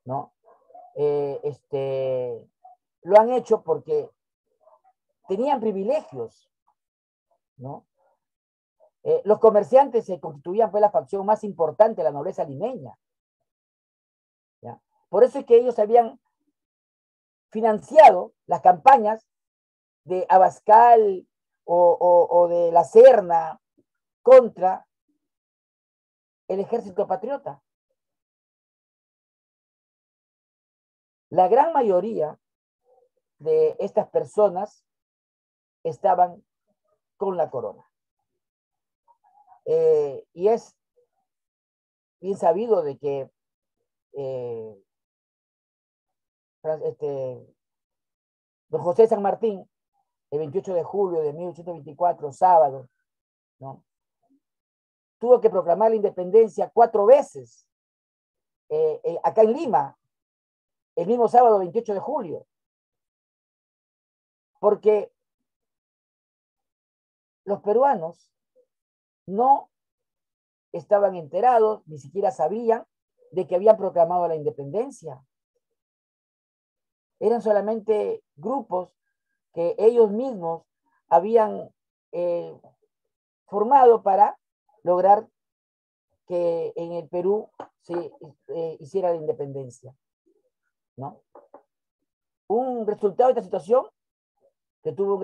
¿no? Lo han hecho porque tenían privilegios, ¿no? Los comerciantes se constituían, fue la facción más importante de la nobleza limeña, ¿ya? Por eso es que ellos habían financiado las campañas de Abascal o de la Serna contra el ejército patriota. La gran mayoría de estas personas estaban con la corona. Y es bien sabido de que don José San Martín, el 28 de julio de 1824, sábado, ¿no?, tuvo que proclamar la independencia 4 veces acá en Lima, el mismo sábado 28 de julio, porque los peruanos no estaban enterados, ni siquiera sabían de que habían proclamado la independencia. Eran solamente grupos que ellos mismos habían formado para lograr que en el Perú se hiciera la independencia, ¿no? Un resultado de esta situación que tuvo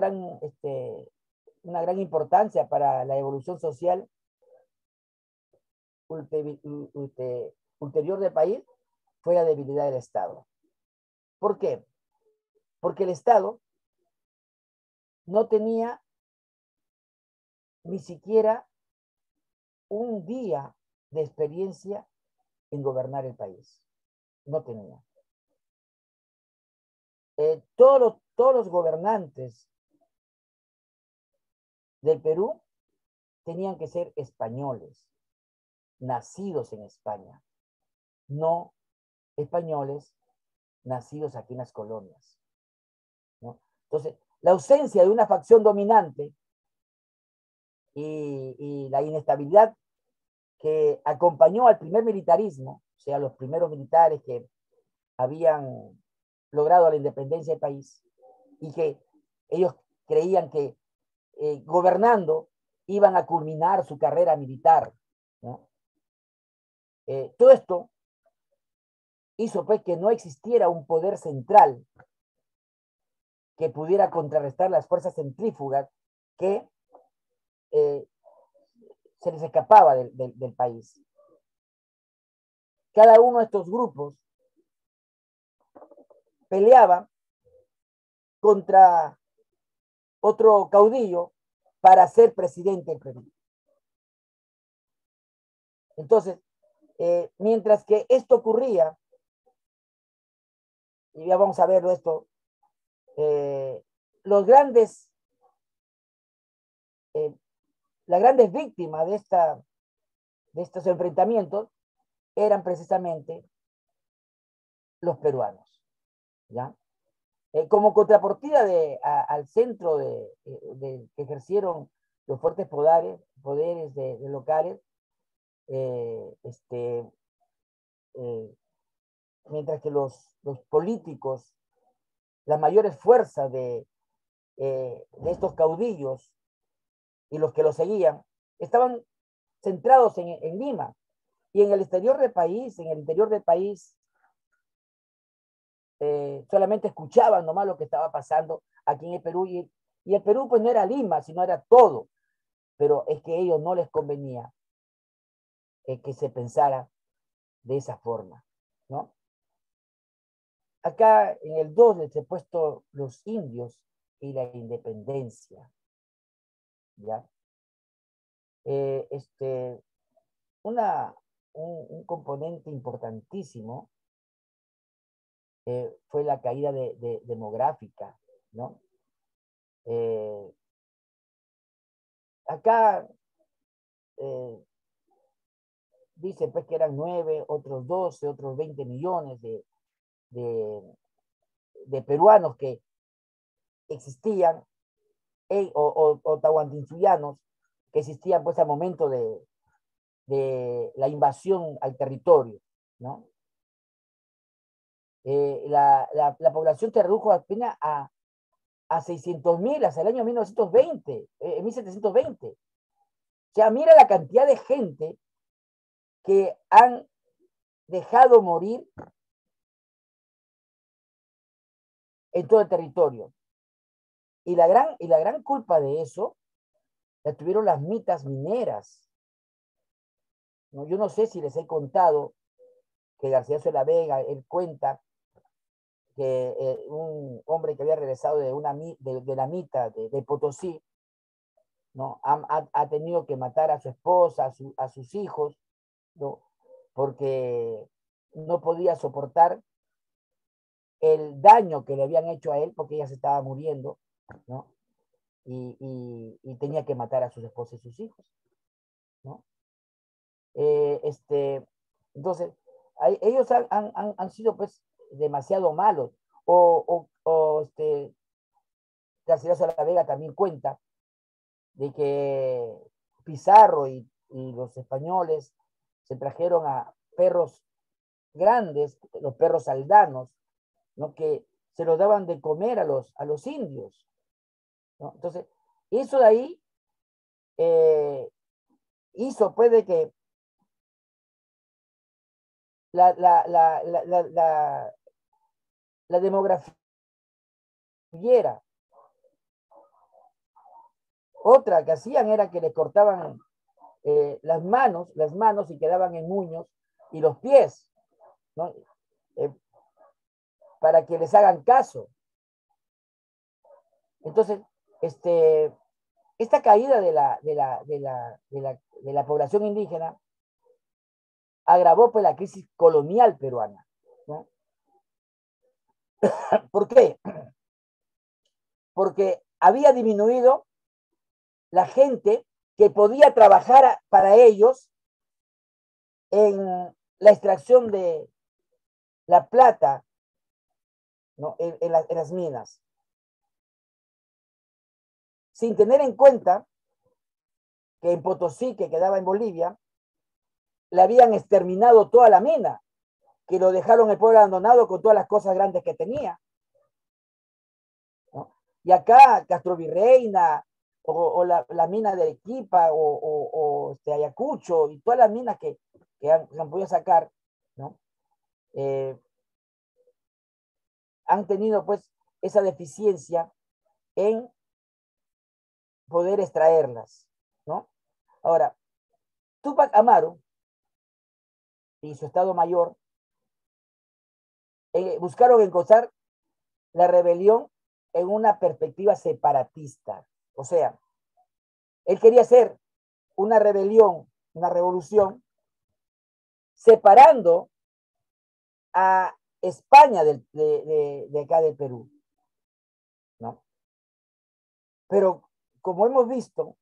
una gran importancia para la evolución social ulterior del país fue la debilidad del Estado. ¿Por qué? Porque el Estado no tenía ni siquiera un día de experiencia en gobernar el país. No tenía. Todos los gobernantes del Perú tenían que ser españoles, nacidos en España, no españoles nacidos aquí en las colonias, ¿no? Entonces, la ausencia de una facción dominante y la inestabilidad que acompañó al primer militarismo, o sea, los primeros militares que habían logrado la independencia del país y que ellos creían que gobernando iban a culminar su carrera militar, ¿no? Todo esto hizo pues que no existiera un poder central que pudiera contrarrestar las fuerzas centrífugas que se les escapaba del país. Cada uno de estos grupos peleaba contra otro caudillo para ser presidente del Perú. Entonces, mientras que esto ocurría, y ya vamos a verlo esto, las grandes víctimas de estos enfrentamientos eran precisamente los peruanos, ¿ya? Como contrapartida al centro que ejercieron los fuertes poderes locales, mientras que los políticos, las mayores fuerzas de estos caudillos y los que los seguían, estaban centrados en Lima, y en el interior del país, solamente escuchaban nomás lo que estaba pasando aquí en el Perú, y el Perú pues no era Lima, sino era todo, pero es que a ellos no les convenía que se pensara de esa forma, ¿no? Acá en el 2 les he puesto los indios y la independencia, ¿ya? Un componente importantísimo fue la caída demográfica, ¿no? Acá dicen pues que eran 9, otros 12, otros 20 millones de peruanos que existían, o tahuantinsuyanos que existían pues al momento de la invasión al territorio, ¿no? La población se redujo apenas a 600.000 hasta el año 1720. O sea, mira la cantidad de gente que han dejado morir en todo el territorio. Y la gran culpa de eso la tuvieron las mitas mineras, ¿no? Yo no sé si les he contado que Garcilaso de la Vega, él cuenta que un hombre que había regresado de la mita de Potosí, ¿no? Ha tenido que matar a su esposa, a sus hijos, ¿no? Porque no podía soportar el daño que le habían hecho a él, porque ella se estaba muriendo, ¿no? Y tenía que matar a sus esposas y sus hijos, ¿no? Entonces, ellos han sido pues demasiado malos. Garcilaso de la Vega también cuenta de que Pizarro y los españoles se trajeron a perros grandes, los perros aldanos, ¿no? Que se los daban de comer a los indios, ¿no? Entonces, eso de ahí hizo pues de que la demografía. Otra que hacían era que le cortaban las manos y quedaban en muños, y los pies, ¿no? Para que les hagan caso. Entonces, esta caída de la población indígena agravó pues la crisis colonial peruana, ¿no? ¿Por qué? Porque había disminuido la gente que podía trabajar para ellos en la extracción de la plata, ¿no? en las minas, sin tener en cuenta que en Potosí, que quedaba en Bolivia, le habían exterminado toda la mina, que lo dejaron el pueblo abandonado con todas las cosas grandes que tenía, ¿no? Y acá Castrovirreina, o la mina de Arequipa, o Ayacucho, y todas las minas que han podido sacar, ¿no? Han tenido pues esa deficiencia en poder extraerlas, ¿no? Ahora, Túpac Amaru y su Estado Mayor buscaron encauzar la rebelión en una perspectiva separatista. O sea, él quería hacer una rebelión, una revolución, separando a España de acá del Perú, ¿no? Pero como hemos visto,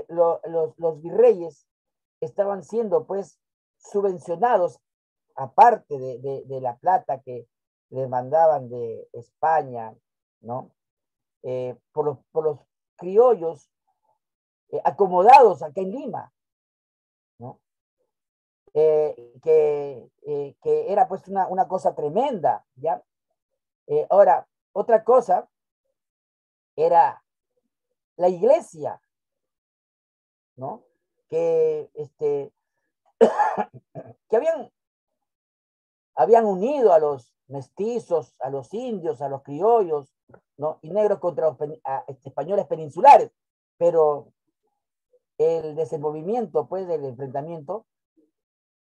los virreyes estaban siendo pues subvencionados, aparte de la plata que les mandaban de España, ¿no? Por los criollos acomodados acá en Lima, ¿no? Que era pues una cosa tremenda, ¿ya? Ahora, otra cosa era la iglesia, ¿no? Que habían unido a los mestizos, a los indios, a los criollos, ¿no? Y negros contra los españoles peninsulares, pero el desenvolvimiento pues del enfrentamiento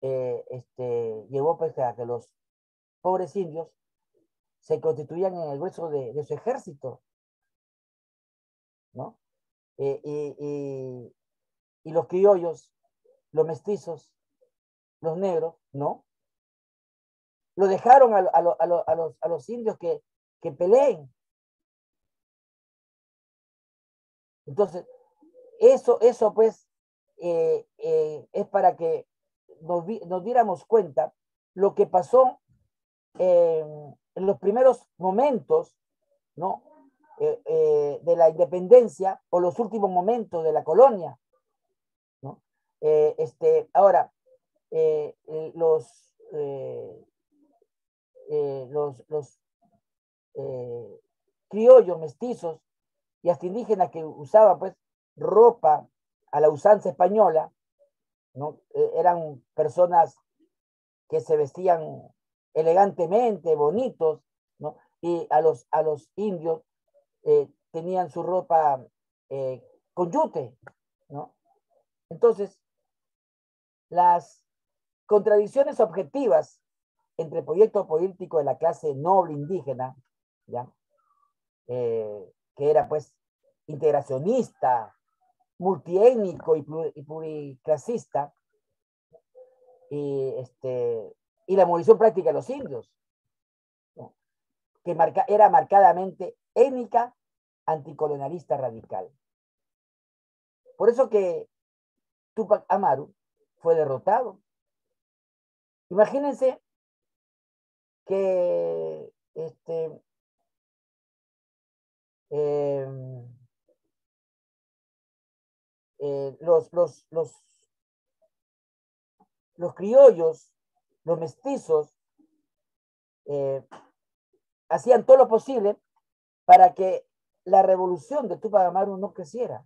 llevó pues a que los pobres indios se constituían en el grueso de su ejército, ¿no? Y los criollos, los mestizos, los negros, ¿no? Lo dejaron a los indios que peleen. Entonces, eso pues es para que nos diéramos cuenta lo que pasó en los primeros momentos, ¿no? De la independencia, o los últimos momentos de la colonia, ¿no? Ahora, los criollos, mestizos y hasta indígenas que usaban pues ropa a la usanza española, ¿no? Eran personas que se vestían elegantemente, bonitos, ¿no? Y a los indios tenían su ropa con yute, ¿no? Entonces, las contradicciones objetivas entre el proyecto político de la clase noble indígena, ¿ya? Que era pues integracionista, multiétnico y pluriclasista, y la abolición práctica de los indios, ¿no? Que era marcadamente étnica, anticolonialista radical. Por eso que Túpac Amaru fue derrotado. Imagínense que los criollos, los mestizos, hacían todo lo posible para que la revolución de Túpac Amaru no creciera.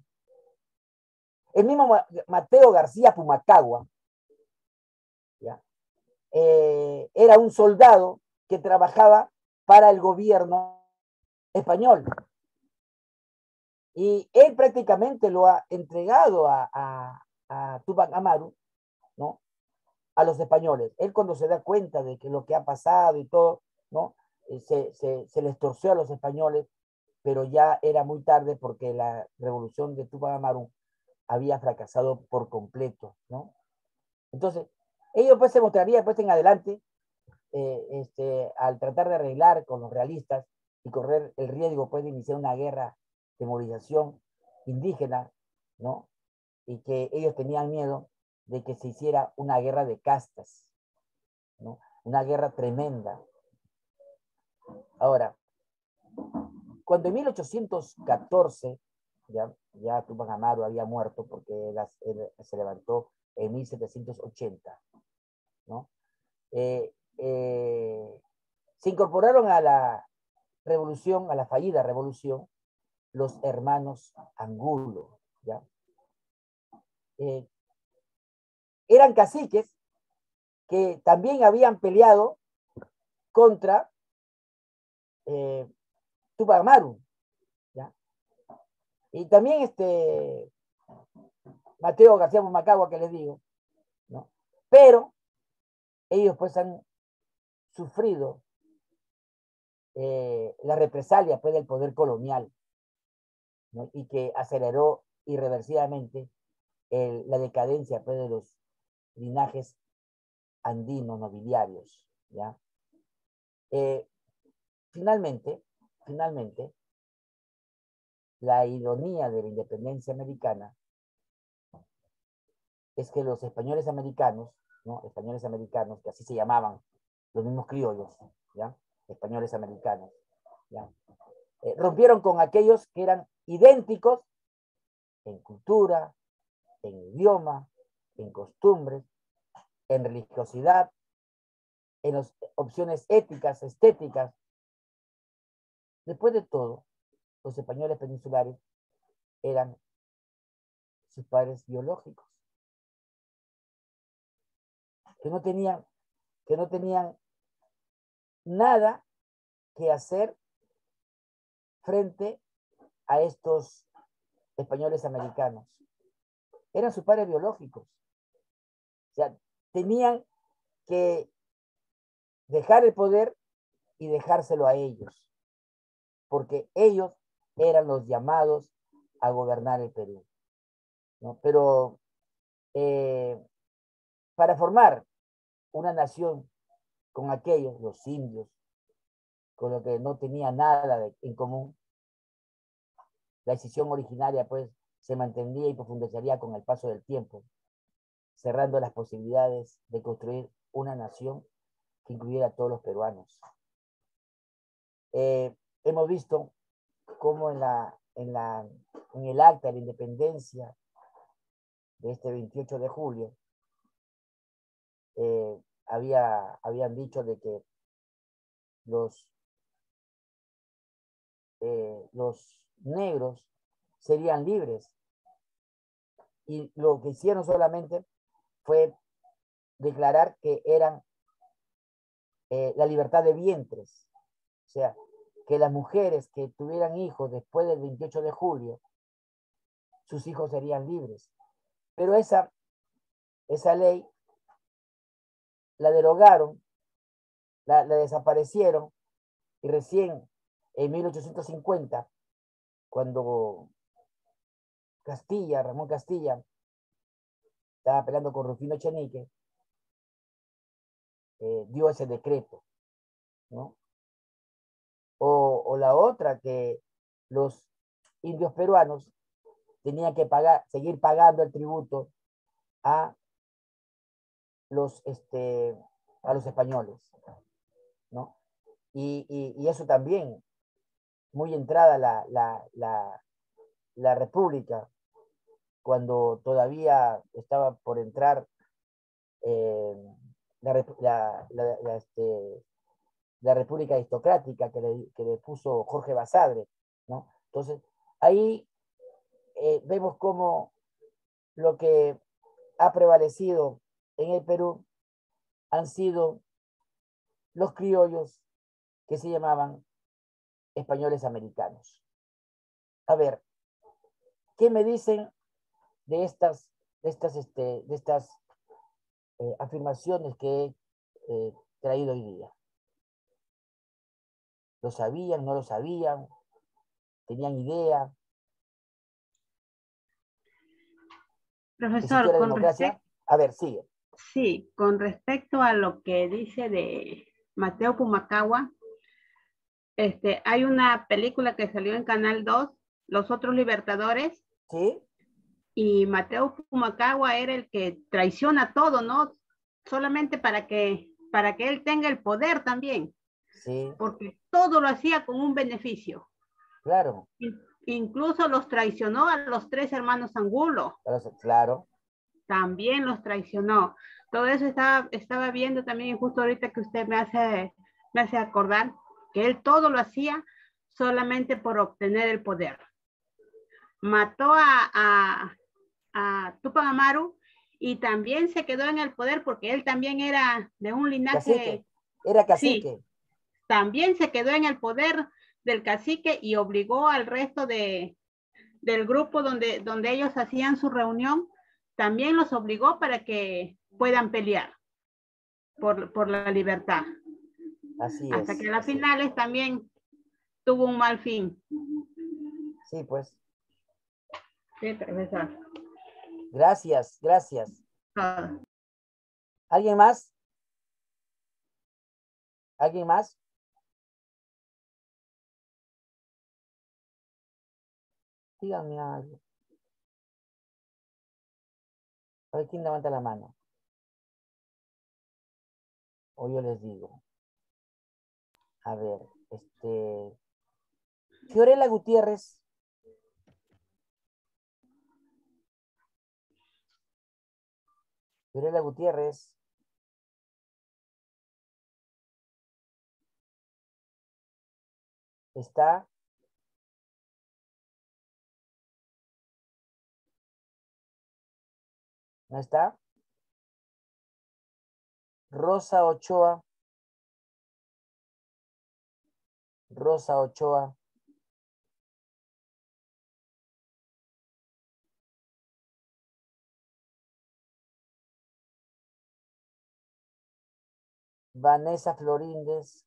El mismo Mateo García Pumacagua, ¿ya? era un soldado que trabajaba para el gobierno español. Y él prácticamente lo ha entregado a Tupac Amaru, ¿no? A los españoles. Él, cuando se da cuenta de que lo que ha pasado y todo, ¿no? Se les torció a los españoles, pero ya era muy tarde porque la revolución de Tupac Amaru había fracasado por completo, ¿no? Entonces, ellos pues se mostrarían pues en adelante al tratar de arreglar con los realistas y correr el riesgo pues de iniciar una guerra de movilización indígena, ¿no? Y que ellos tenían miedo de que se hiciera una guerra de castas, ¿no? Una guerra tremenda. Ahora, cuando en 1814 ya Tupac Amaru había muerto porque él se levantó en 1780, ¿no? Se incorporaron a la revolución, a la fallida revolución, los hermanos Angulo, ¿ya? Eran caciques que también habían peleado contra Tupac Amaru, ¿ya? Y también Mateo García Pumacahua, que les digo, ¿no? Pero ellos pues han sufrido la represalia pues, del poder colonial, ¿no? Y que aceleró irreversiblemente la decadencia pues, de los linajes andinos nobiliarios, ¿ya? Finalmente, la ironía de la independencia americana es que los españoles americanos, ¿no? Españoles americanos, que así se llamaban los mismos criollos, ¿ya? Españoles americanos, ¿ya? Rompieron con aquellos que eran idénticos en cultura, en idioma, en costumbres, en religiosidad, en las opciones éticas, estéticas. Después de todo, los españoles peninsulares eran sus padres biológicos, que no tenían nada que hacer frente a estos españoles americanos. Eran sus padres biológicos. O sea, tenían que dejar el poder y dejárselo a ellos, porque ellos eran los llamados a gobernar el Perú, ¿no? Pero para formar una nación con aquellos, los indios, con lo que no tenía nada en común, la decisión originaria pues se mantendría y profundizaría con el paso del tiempo, cerrando las posibilidades de construir una nación que incluyera a todos los peruanos. Hemos visto cómo en el acta de la independencia de este 28 de julio habían dicho de que los negros serían libres, y lo que hicieron solamente fue declarar que eran la libertad de vientres, o sea, que las mujeres que tuvieran hijos después del 28 de julio, sus hijos serían libres. Pero esa ley la derogaron, la desaparecieron, y recién en 1850, cuando Ramón Castilla, estaba peleando con Rufino Echenique, dio ese decreto, ¿no? O la otra, que los indios peruanos tenían que seguir pagando el tributo a los españoles, ¿no? Y eso también, muy entrada la República, cuando todavía estaba por entrar la República Aristocrática que le puso Jorge Basadre, ¿no? Entonces, ahí vemos cómo lo que ha prevalecido en el Perú han sido los criollos que se llamaban españoles americanos. A ver, ¿qué me dicen de estas afirmaciones que he traído hoy día? ¿Lo sabían, no lo sabían? ¿Tenían idea? Profesor, con respecto, a ver, sigue. sí, con respecto a lo que dice de Mateo Pumacahua, hay una película que salió en Canal 2, Los Otros Libertadores. Sí. Y Mateo Pumacahua era el que traiciona todo, ¿no? Solamente para que él tenga el poder también. Sí. Porque todo lo hacía con un beneficio. Claro. Incluso los traicionó a los 3 hermanos Angulo. Claro. También los traicionó. Todo eso estaba viendo también justo ahorita que usted me hace acordar que él todo lo hacía solamente por obtener el poder. Mató a Tupac Amaru y también se quedó en el poder porque él también era de un linaje. Cacique. Era cacique. Sí, también se quedó en el poder del cacique y obligó al resto del grupo donde ellos hacían su reunión, también los obligó para que puedan pelear por la libertad. Así Hasta es. que a las finales también tuvo un mal fin. Sí, pues. Sí, profesor. Gracias, gracias. ¿Alguien más? ¿Alguien más? Díganme algo. A ver, ¿quién levanta la mano? O yo les digo. A ver, Fiorella Gutiérrez. Fiorella Gutiérrez. ¿Está? ¿No está? Rosa Ochoa. Rosa Ochoa. Vanessa Floríndez.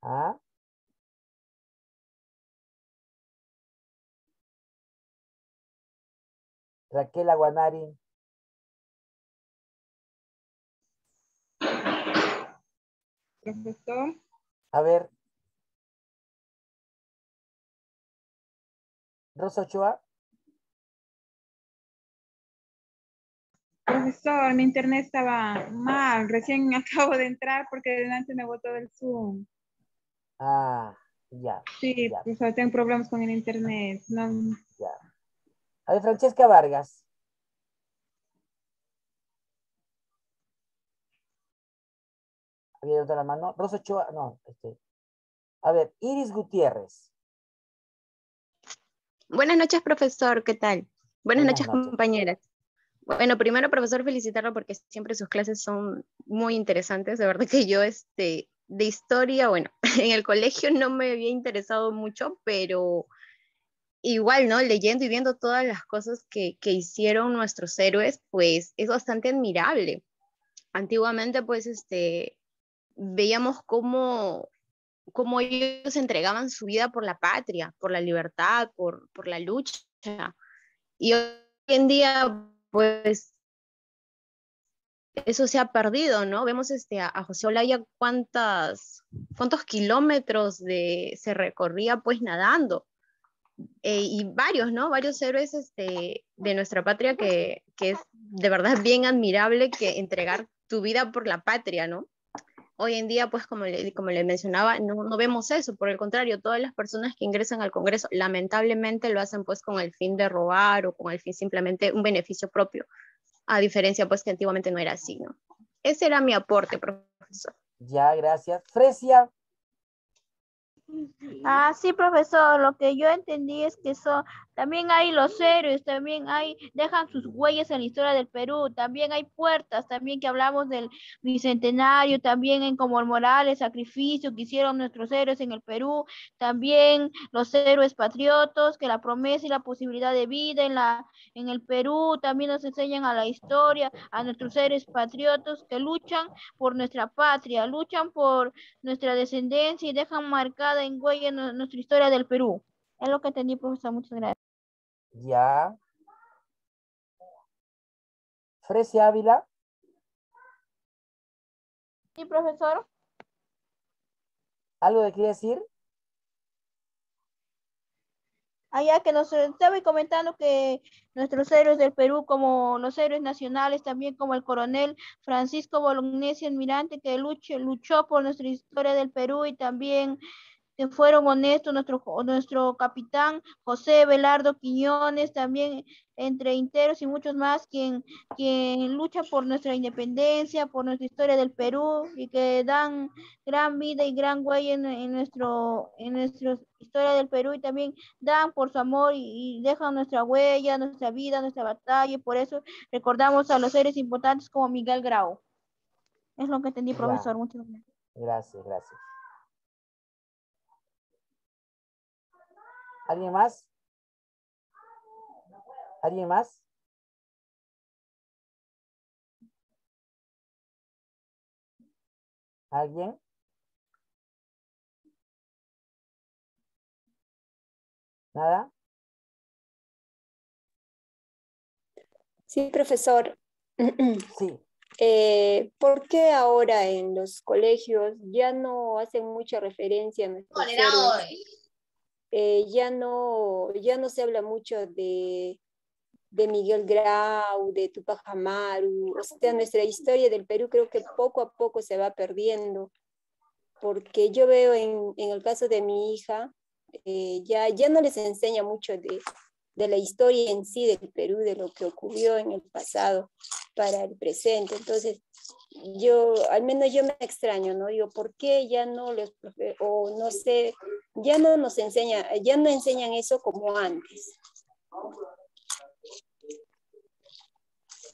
¿Ah? Raquel Aguanari. Profesor. A ver. Rosa Ochoa. Profesor, mi internet estaba mal. Recién acabo de entrar porque delante me botó del Zoom. Ah, ya. Sí, ya. profesor, tengo problemas con el internet. No. Ya. A ver, Francesca Vargas. ¿Había otra la mano? Rosa Ochoa, no. A ver, Iris Gutiérrez. Buenas noches, profesor. ¿Qué tal? Buenas noches, compañeras. Bueno, primero, profesor, felicitarlo porque siempre sus clases son muy interesantes. De verdad que yo, de historia, bueno, en el colegio no me había interesado mucho, pero igual, ¿no? Leyendo y viendo todas las cosas que hicieron nuestros héroes, pues es bastante admirable. Antiguamente, pues, veíamos cómo ellos entregaban su vida por la patria, por la libertad, por la lucha. Y hoy en día, pues, eso se ha perdido, ¿no? Vemos a José Olaya cuántos kilómetros se recorría, pues, nadando. Y varios, ¿no? Varios héroes de nuestra patria que es de verdad bien admirable que entregar tu vida por la patria, ¿no? Hoy en día, pues como le mencionaba, no vemos eso, por el contrario, todas las personas que ingresan al Congreso lamentablemente lo hacen pues con el fin de robar o con el fin simplemente un beneficio propio, a diferencia pues que antiguamente no era así, ¿no? Ese era mi aporte, profesor. Ya, gracias. Fresia. Sí, profesor, lo que yo entendí es que También hay los héroes, también hay, dejan sus huellas en la historia del Perú, también hay puertas, también que hablamos del bicentenario, también en como el moral, el sacrificio que hicieron nuestros héroes en el Perú, también los héroes patriotas, que la promesa y la posibilidad de vida en el Perú, también nos enseñan a la historia, a nuestros héroes patriotas que luchan por nuestra patria, luchan por nuestra descendencia y dejan marcada en huella nuestra historia del Perú. Es lo que entendí, profesor. Muchas gracias. Ya. Fresi Ávila. Sí, profesor. ¿Algo de qué decir? Allá que nos estaba comentando que nuestros héroes del Perú, como los héroes nacionales, también como el coronel Francisco Bolognesi Almirante, que luchó por nuestra historia del Perú, y también que fueron honestos, nuestro capitán José Belardo Quiñones, también entre Interos y muchos más, quien lucha por nuestra independencia, por nuestra historia del Perú, y que dan gran vida y gran huella en nuestra historia del Perú, y también dan por su amor y dejan nuestra huella, nuestra vida, nuestra batalla, y por eso recordamos a los seres importantes como Miguel Grau. Es lo que entendí, profesor. Muchas gracias. Gracias, gracias. ¿Alguien más? ¿Alguien más? ¿Alguien? ¿Nada? Sí, profesor. Sí. ¿Por qué ahora en los colegios ya no hacen mucha referencia a nuestros héroes? Ya no se habla mucho de Miguel Grau, de Tupac Amaru. O sea, nuestra historia del Perú creo que poco a poco se va perdiendo, porque yo veo en el caso de mi hija, ya no les enseña mucho de la historia en sí del Perú, de lo que ocurrió en el pasado para el presente. Entonces, al menos yo me extraño, ¿no? Digo, ¿por qué ya no o no sé, ya no nos enseña, ya no enseñan eso como antes?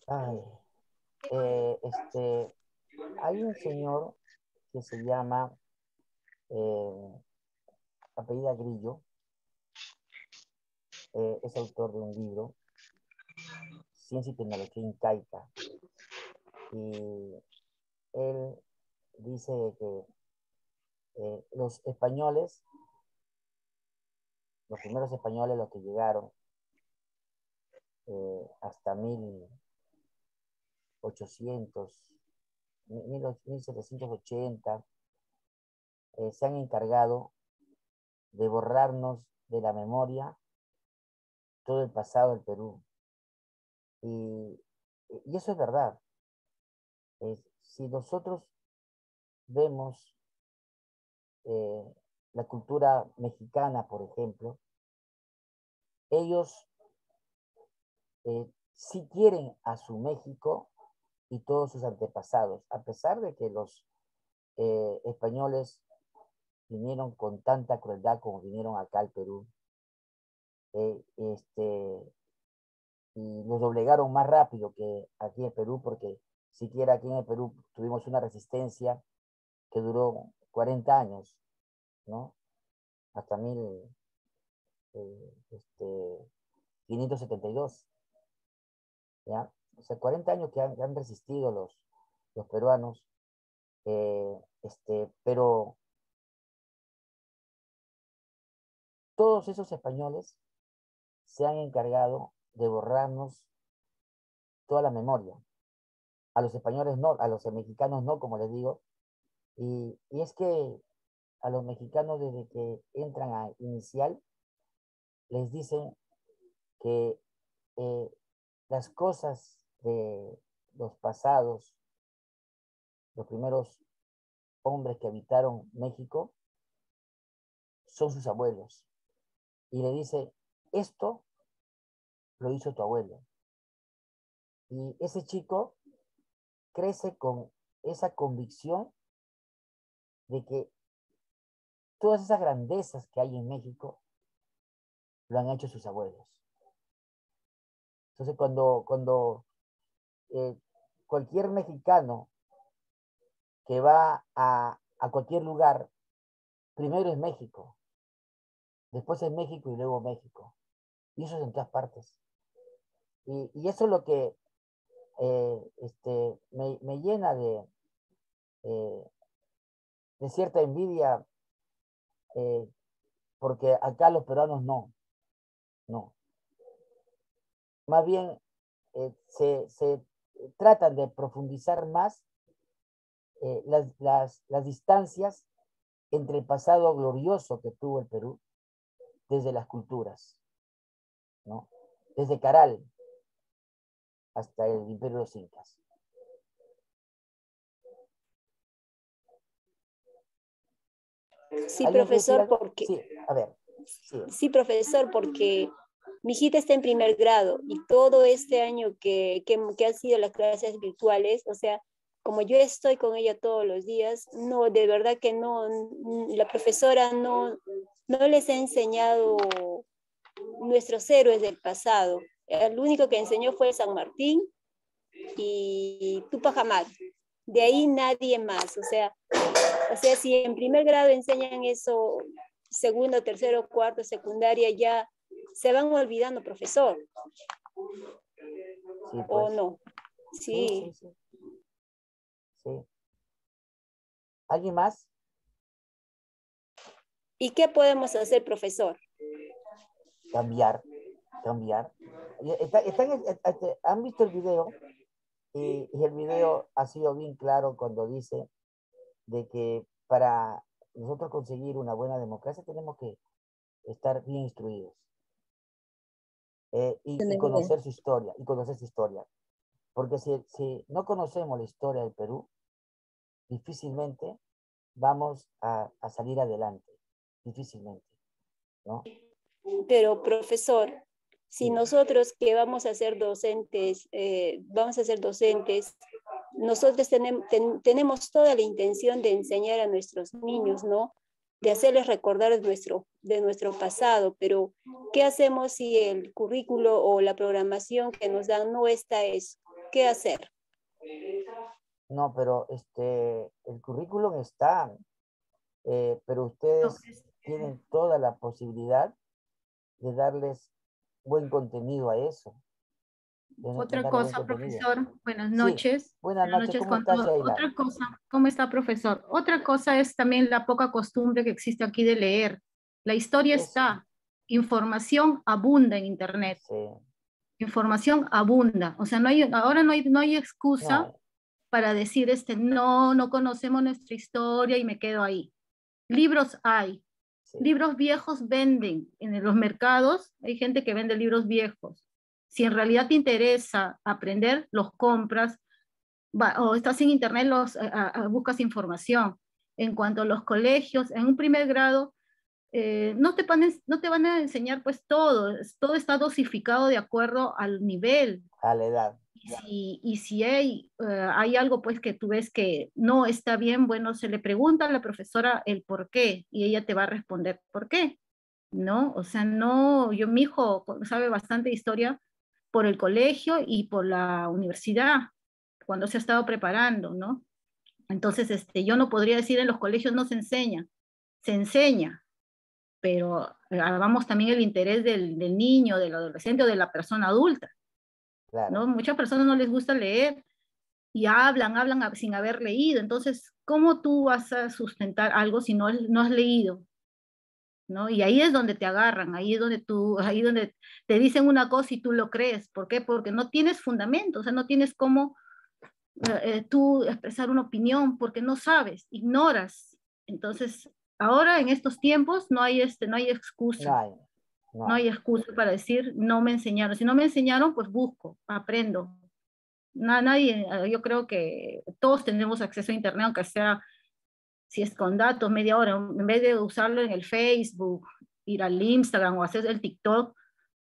Ay, hay un señor que se llama apellida Grillo, es autor de un libro, Ciencia y Tecnología Incaica, y él dice que los españoles, los primeros españoles, los que llegaron hasta 1780, se han encargado de borrarnos de la memoria todo el pasado del Perú. Y eso es verdad. Si nosotros vemos la cultura mexicana, por ejemplo, ellos sí quieren a su México y todos sus antepasados, a pesar de que los españoles vinieron con tanta crueldad como vinieron acá al Perú, y nos doblegaron más rápido que aquí en Perú, porque siquiera aquí en el Perú tuvimos una resistencia que duró 40 años, ¿no? Hasta 1572, ¿ya? O sea, 40 años que han resistido los peruanos, pero todos esos españoles se han encargado de borrarnos toda la memoria. A los españoles no, a los mexicanos no, como les digo. Y es que a los mexicanos, desde que entran a inicial, les dicen que las cosas de los pasados, los primeros hombres que habitaron México, son sus abuelos. Y le dice, esto lo hizo tu abuelo. Y ese chico crece con esa convicción de que todas esas grandezas que hay en México lo han hecho sus abuelos. Entonces, cuando cualquier mexicano que va a cualquier lugar, primero es México, después es México y luego México. Y eso es en todas partes. Y eso es lo que me llena de cierta envidia, porque acá los peruanos no. Más bien se tratan de profundizar más las distancias entre el pasado glorioso que tuvo el Perú desde las culturas, ¿no? Desde Caral hasta el Imperio de los Incas. Sí, profesor, porque... Sí, a ver. Sí, profesor, porque mi hijita está en primer grado y todo este año que han sido las clases virtuales, o sea, como yo estoy con ella todos los días, no, de verdad que no, la profesora no les ha enseñado nuestros héroes del pasado. El único que enseñó fue San Martín y Tupac Amaru. De ahí nadie más. O sea, si en primer grado enseñan eso, segundo, tercero, cuarto, secundaria, ya se van olvidando, profesor. Sí, pues. ¿O no? Sí. Sí. ¿Alguien más? ¿Y qué podemos hacer, profesor? Cambiar. ¿Han visto el video? Y el video ha sido bien claro cuando dice de que para nosotros conseguir una buena democracia tenemos que estar bien instruidos y conocer su historia. Porque si no conocemos la historia del Perú, difícilmente vamos a salir adelante. Difícilmente, ¿no? Pero, profesor, si nosotros que vamos a ser docentes, nosotros tenemos toda la intención de enseñar a nuestros niños, ¿no? De hacerles recordar de nuestro pasado, pero ¿qué hacemos si el currículo o la programación que nos dan no está eso? ¿Qué hacer? No, pero el currículum está, pero ustedes tienen toda la posibilidad de darles buen contenido a eso. Otra cosa, profesor, buenas noches. Sí. Buenas noches, ¿cómo estás, Sheila? Otra cosa, ¿cómo está, profesor? Otra cosa es también la poca costumbre que existe aquí de leer. La historia está, información abunda en internet. Sí. Información abunda. O sea, ahora no hay excusa para decir, no conocemos nuestra historia y me quedo ahí. Libros hay. Sí. Libros viejos venden en los mercados, hay gente que vende libros viejos. Si en realidad te interesa aprender, los compras, o estás en internet, buscas información. En cuanto a los colegios, en un primer grado, no te van a enseñar pues todo está dosificado de acuerdo al nivel. A la edad. Y si hay algo pues que tú ves que no está bien, bueno, se le pregunta a la profesora el por qué y ella te va a responder por qué, ¿no? O sea, mi hijo sabe bastante historia por el colegio y por la universidad, cuando se ha estado preparando, ¿no? Entonces, yo no podría decir en los colegios no se enseña, pero hagamos también el interés del niño, del adolescente o de la persona adulta. Claro. ¿No? Muchas personas no les gusta leer y hablan sin haber leído. Entonces, ¿cómo tú vas a sustentar algo si no has leído? ¿No? Y ahí es donde te agarran, ahí es donde te dicen una cosa y tú lo crees. ¿Por qué? Porque no tienes fundamento, o sea, no tienes cómo tú expresar una opinión porque no sabes, ignoras. Entonces, ahora en estos tiempos no hay excusa. No hay excusa para decir, no me enseñaron. Si no me enseñaron, pues busco, aprendo. Nadie, yo creo que todos tendremos acceso a internet, aunque sea, si es con datos, media hora, en vez de usarlo en el Facebook, ir al Instagram o hacer el TikTok,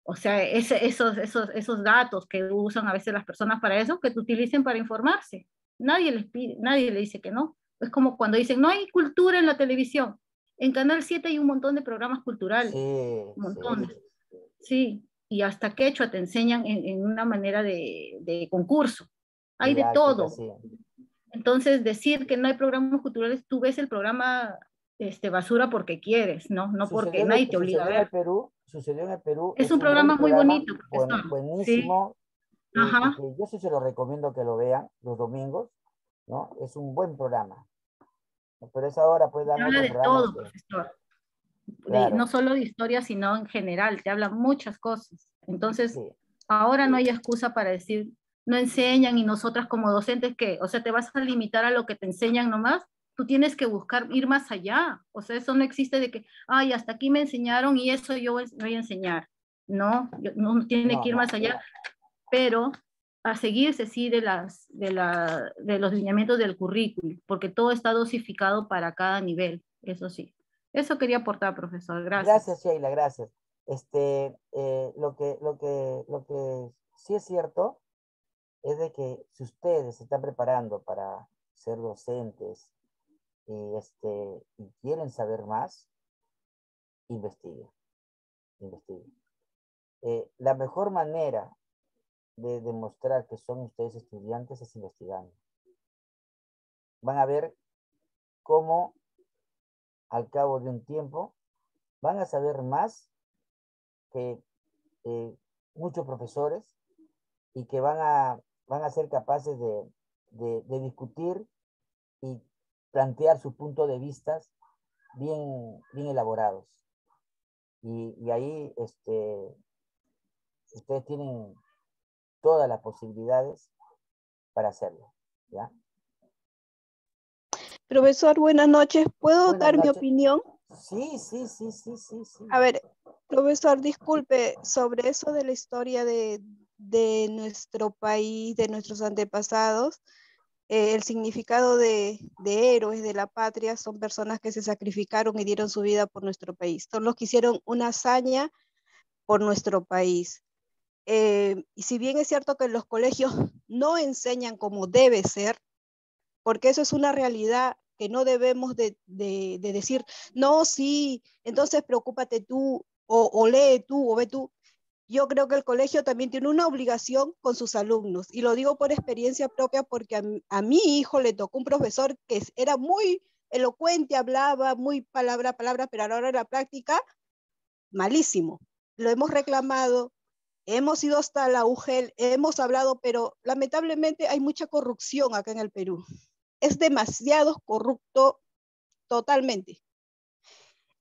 o sea, esos datos que usan a veces las personas para eso, que te utilicen para informarse. Nadie le dice que no. Es como cuando dicen, no hay cultura en la televisión. En Canal 7 hay un montón de programas culturales. Sí, un montón. Sí. Sí, y hasta quechua te enseñan en una manera de concurso. Hay de Didáctica, todo. sí. Entonces, decir que no hay programas culturales, tú ves el programa basura porque quieres, ¿no? No porque nadie te obliga a ver. Sucedió en el Perú, Es es un un buen programa muy programa, bonito, profesor. Sí, buenísimo, y ajá. que yo sí se lo recomiendo que lo vean los domingos, ¿no? Es un buen programa. Pero esa hora pues dan Habla otros de programas todo, que, profesor. claro, No solo de historia, sino en general, te habla muchas cosas. Entonces, sí. ahora no hay excusa para decir, no enseñan y nosotras como docentes, ¿qué? O sea, te vas a limitar a lo que te enseñan nomás. Tú tienes que buscar ir más allá. O sea, eso no existe de que, ay, hasta aquí me enseñaron y eso yo voy a enseñar. No, no tiene que ir más allá, pero a seguirse sí de los lineamientos del currículum, porque todo está dosificado para cada nivel, eso sí. Eso quería aportar, profesor. Gracias. Gracias, Sheila, gracias. Lo que sí es cierto es de que si ustedes se están preparando para ser docentes y quieren saber más, investiguen, investiguen. La mejor manera de demostrar que son ustedes estudiantes es investigando. Van a ver cómo al cabo de un tiempo van a saber más que muchos profesores y que van a ser capaces de discutir y plantear sus puntos de vista bien elaborados. Y ahí ustedes tienen todas las posibilidades para hacerlo, ¿ya? Profesor, buenas noches. ¿Puedo Buenas dar mi noches. opinión? Sí. A ver, profesor, disculpe, sobre eso de la historia de nuestro país, de nuestros antepasados, el significado de héroes de la patria son personas que se sacrificaron y dieron su vida por nuestro país. Son los que hicieron una hazaña por nuestro país. Y si bien es cierto que en los colegios no enseñan como debe ser, porque eso es una realidad que no debemos de decir, no, sí, entonces preocúpate tú, o lee tú, o ve tú. Yo creo que el colegio también tiene una obligación con sus alumnos, y lo digo por experiencia propia porque a mi hijo le tocó un profesor que era muy elocuente, hablaba muy palabra a palabra, pero a la hora de la práctica, malísimo. Lo hemos reclamado, hemos ido hasta la UGEL, hemos hablado, pero lamentablemente hay mucha corrupción acá en el Perú. Es demasiado corrupto totalmente.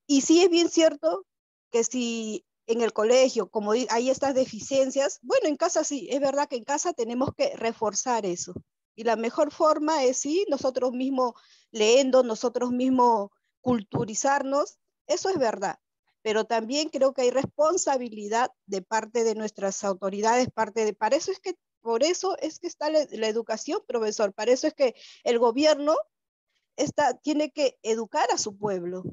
Y sí es bien cierto que si en el colegio, como hay estas deficiencias, bueno, en casa sí, es verdad que en casa tenemos que reforzar eso. Y la mejor forma es sí, nosotros mismos leyendo, nosotros mismos culturizarnos, eso es verdad. Pero también creo que hay responsabilidad de parte de nuestras autoridades, por eso es que está la educación, profesor, para eso es que el gobierno tiene que educar a su pueblo.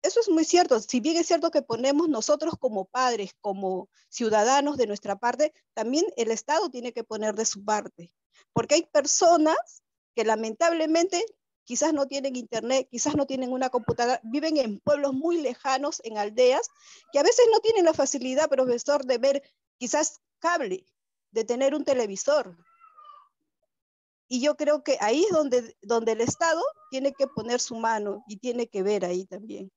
Eso es muy cierto. Si bien es cierto que ponemos nosotros como padres, como ciudadanos de nuestra parte, también el Estado tiene que poner de su parte. Porque hay personas que lamentablemente quizás no tienen internet, quizás no tienen una computadora, viven en pueblos muy lejanos, en aldeas, que a veces no tienen la facilidad, profesor, de ver quizás cable, de tener un televisor. Y yo creo que ahí es donde el Estado tiene que poner su mano y tiene que ver ahí también.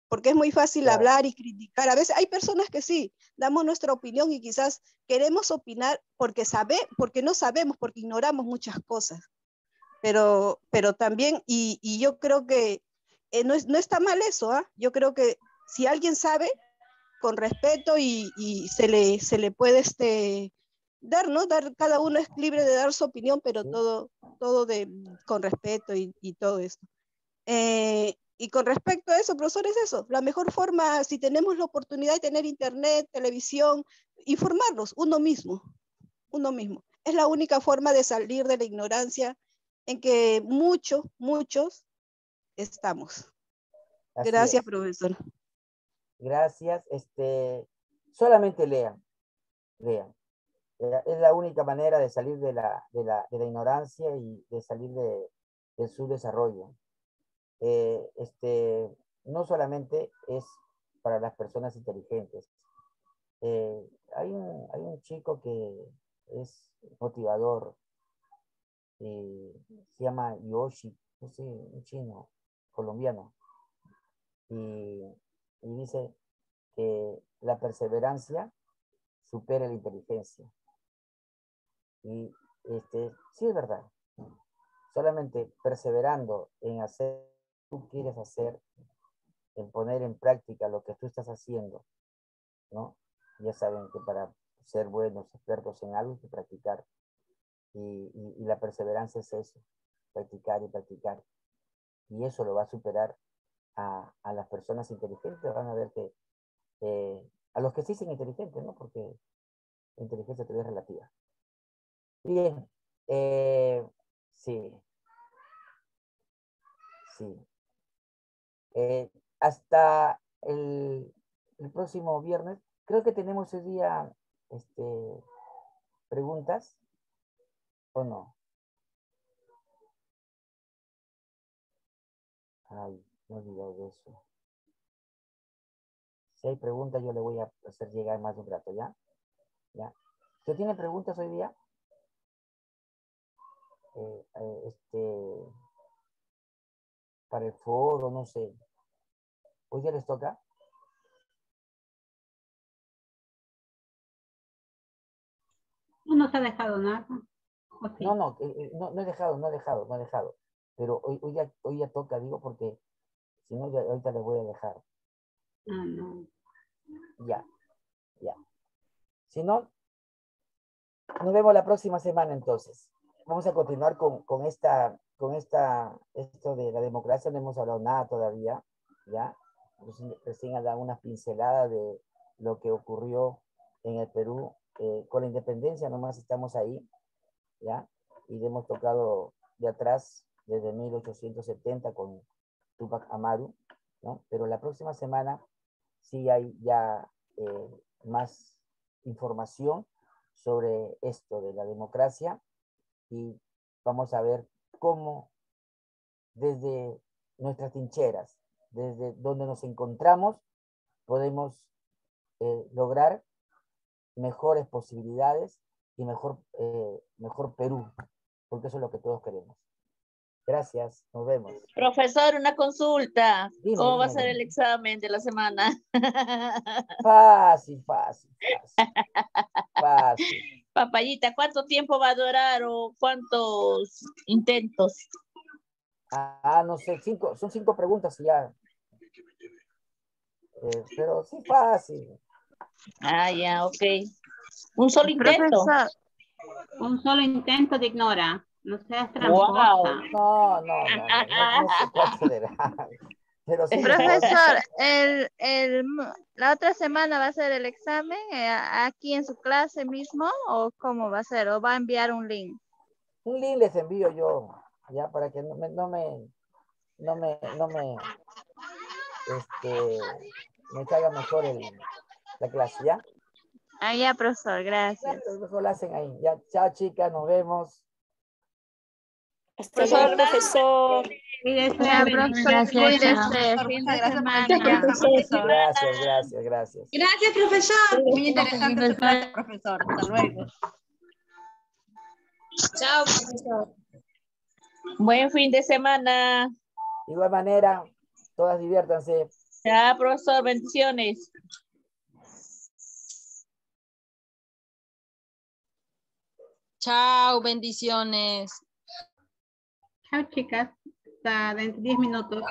Porque es muy fácil hablar y criticar. A veces hay personas que sí, damos nuestra opinión y quizás queremos opinar porque no sabemos, porque ignoramos muchas cosas. Pero también, y yo creo que no está mal eso, ¿ah? Yo creo que si alguien sabe, con respeto y se le puede dar, ¿no? Cada uno es libre de dar su opinión, pero todo con respeto y todo esto. Y con respecto a eso, profesor, es eso. La mejor forma, si tenemos la oportunidad de tener internet, televisión, informarnos uno mismo. Es la única forma de salir de la ignorancia en que muchos estamos. Así Gracias, es. profesor. Gracias. Solamente lean. Es la única manera de salir de la ignorancia y de salir de su desarrollo. No solamente es para las personas inteligentes, hay un chico que es motivador, se llama Yoshi, no sé, un chino, colombiano, y dice que la perseverancia supera la inteligencia. Y sí es verdad. Solamente perseverando en hacer lo que tú quieres hacer, en poner en práctica lo que tú estás haciendo, ¿no? Ya saben que para ser buenos, expertos en algo hay que practicar. Y la perseverancia es eso, practicar y practicar. Y eso lo va a superar a las personas inteligentes. Van a ver que a los que se dicen inteligentes, ¿no? Porque la inteligencia todavía es relativa. Bien, sí. Sí. Hasta el próximo viernes. Creo que tenemos ese día preguntas, ¿o no? Ay, me he olvidado de eso. Si hay preguntas, yo le voy a hacer llegar más de un rato, ¿ya? ¿Ya? ¿Usted tiene preguntas hoy día? Para el foro, no sé. ¿Hoy ya les toca? No se ha dejado nada. Sí. No, no he dejado. Pero hoy ya toca, digo, porque si no, ahorita les voy a dejar. Ah, no. Ya. Si no, nos vemos la próxima semana entonces. Vamos a continuar con esto de la democracia. No hemos hablado nada todavía, ¿ya? Recién han dado unas pinceladas de lo que ocurrió en el Perú. Con la independencia nomás estamos ahí, ¿ya? Y hemos tocado de atrás desde 1870 con Tupac Amaru, ¿no? Pero la próxima semana sí hay ya más información sobre esto de la democracia y vamos a ver cómo desde nuestras trincheras, desde donde nos encontramos, podemos lograr mejores posibilidades y mejor Perú, porque eso es lo que todos queremos. Gracias, nos vemos. Profesor, una consulta. Dime, ¿Cómo va a dime, ser dime. el examen de la semana? Fácil. Papayita, ¿cuánto tiempo va a durar o cuántos intentos? No sé, son 5 preguntas y ya. Pero sí, fácil. Ya, ok. ¿Un solo intento? Profesor, un solo intento de ignora. No seas tramposa. Wow. No sé cuánto le da. Pero sí, Profesor, la otra semana va a ser el examen aquí en su clase mismo, o cómo va a ser, o va a enviar un link. Un link les envío yo, ya, para que no me caiga mejor la clase, ¿ya? Ya, profesor, gracias. Ya, mejor la hacen ahí. Ya, chao, chicas, nos vemos. Hasta luego, profesor. Ya, profesor, cuídese, fin de semana. Gracias. Gracias, profesor. Muy interesante su clase, profesor. Hasta luego. Chao, profesor. Buen fin de semana. De igual manera, todas diviértanse. Ya, profesor, bendiciones. Chao, bendiciones. Chao, chicas. Hasta dentro de 10 minutos.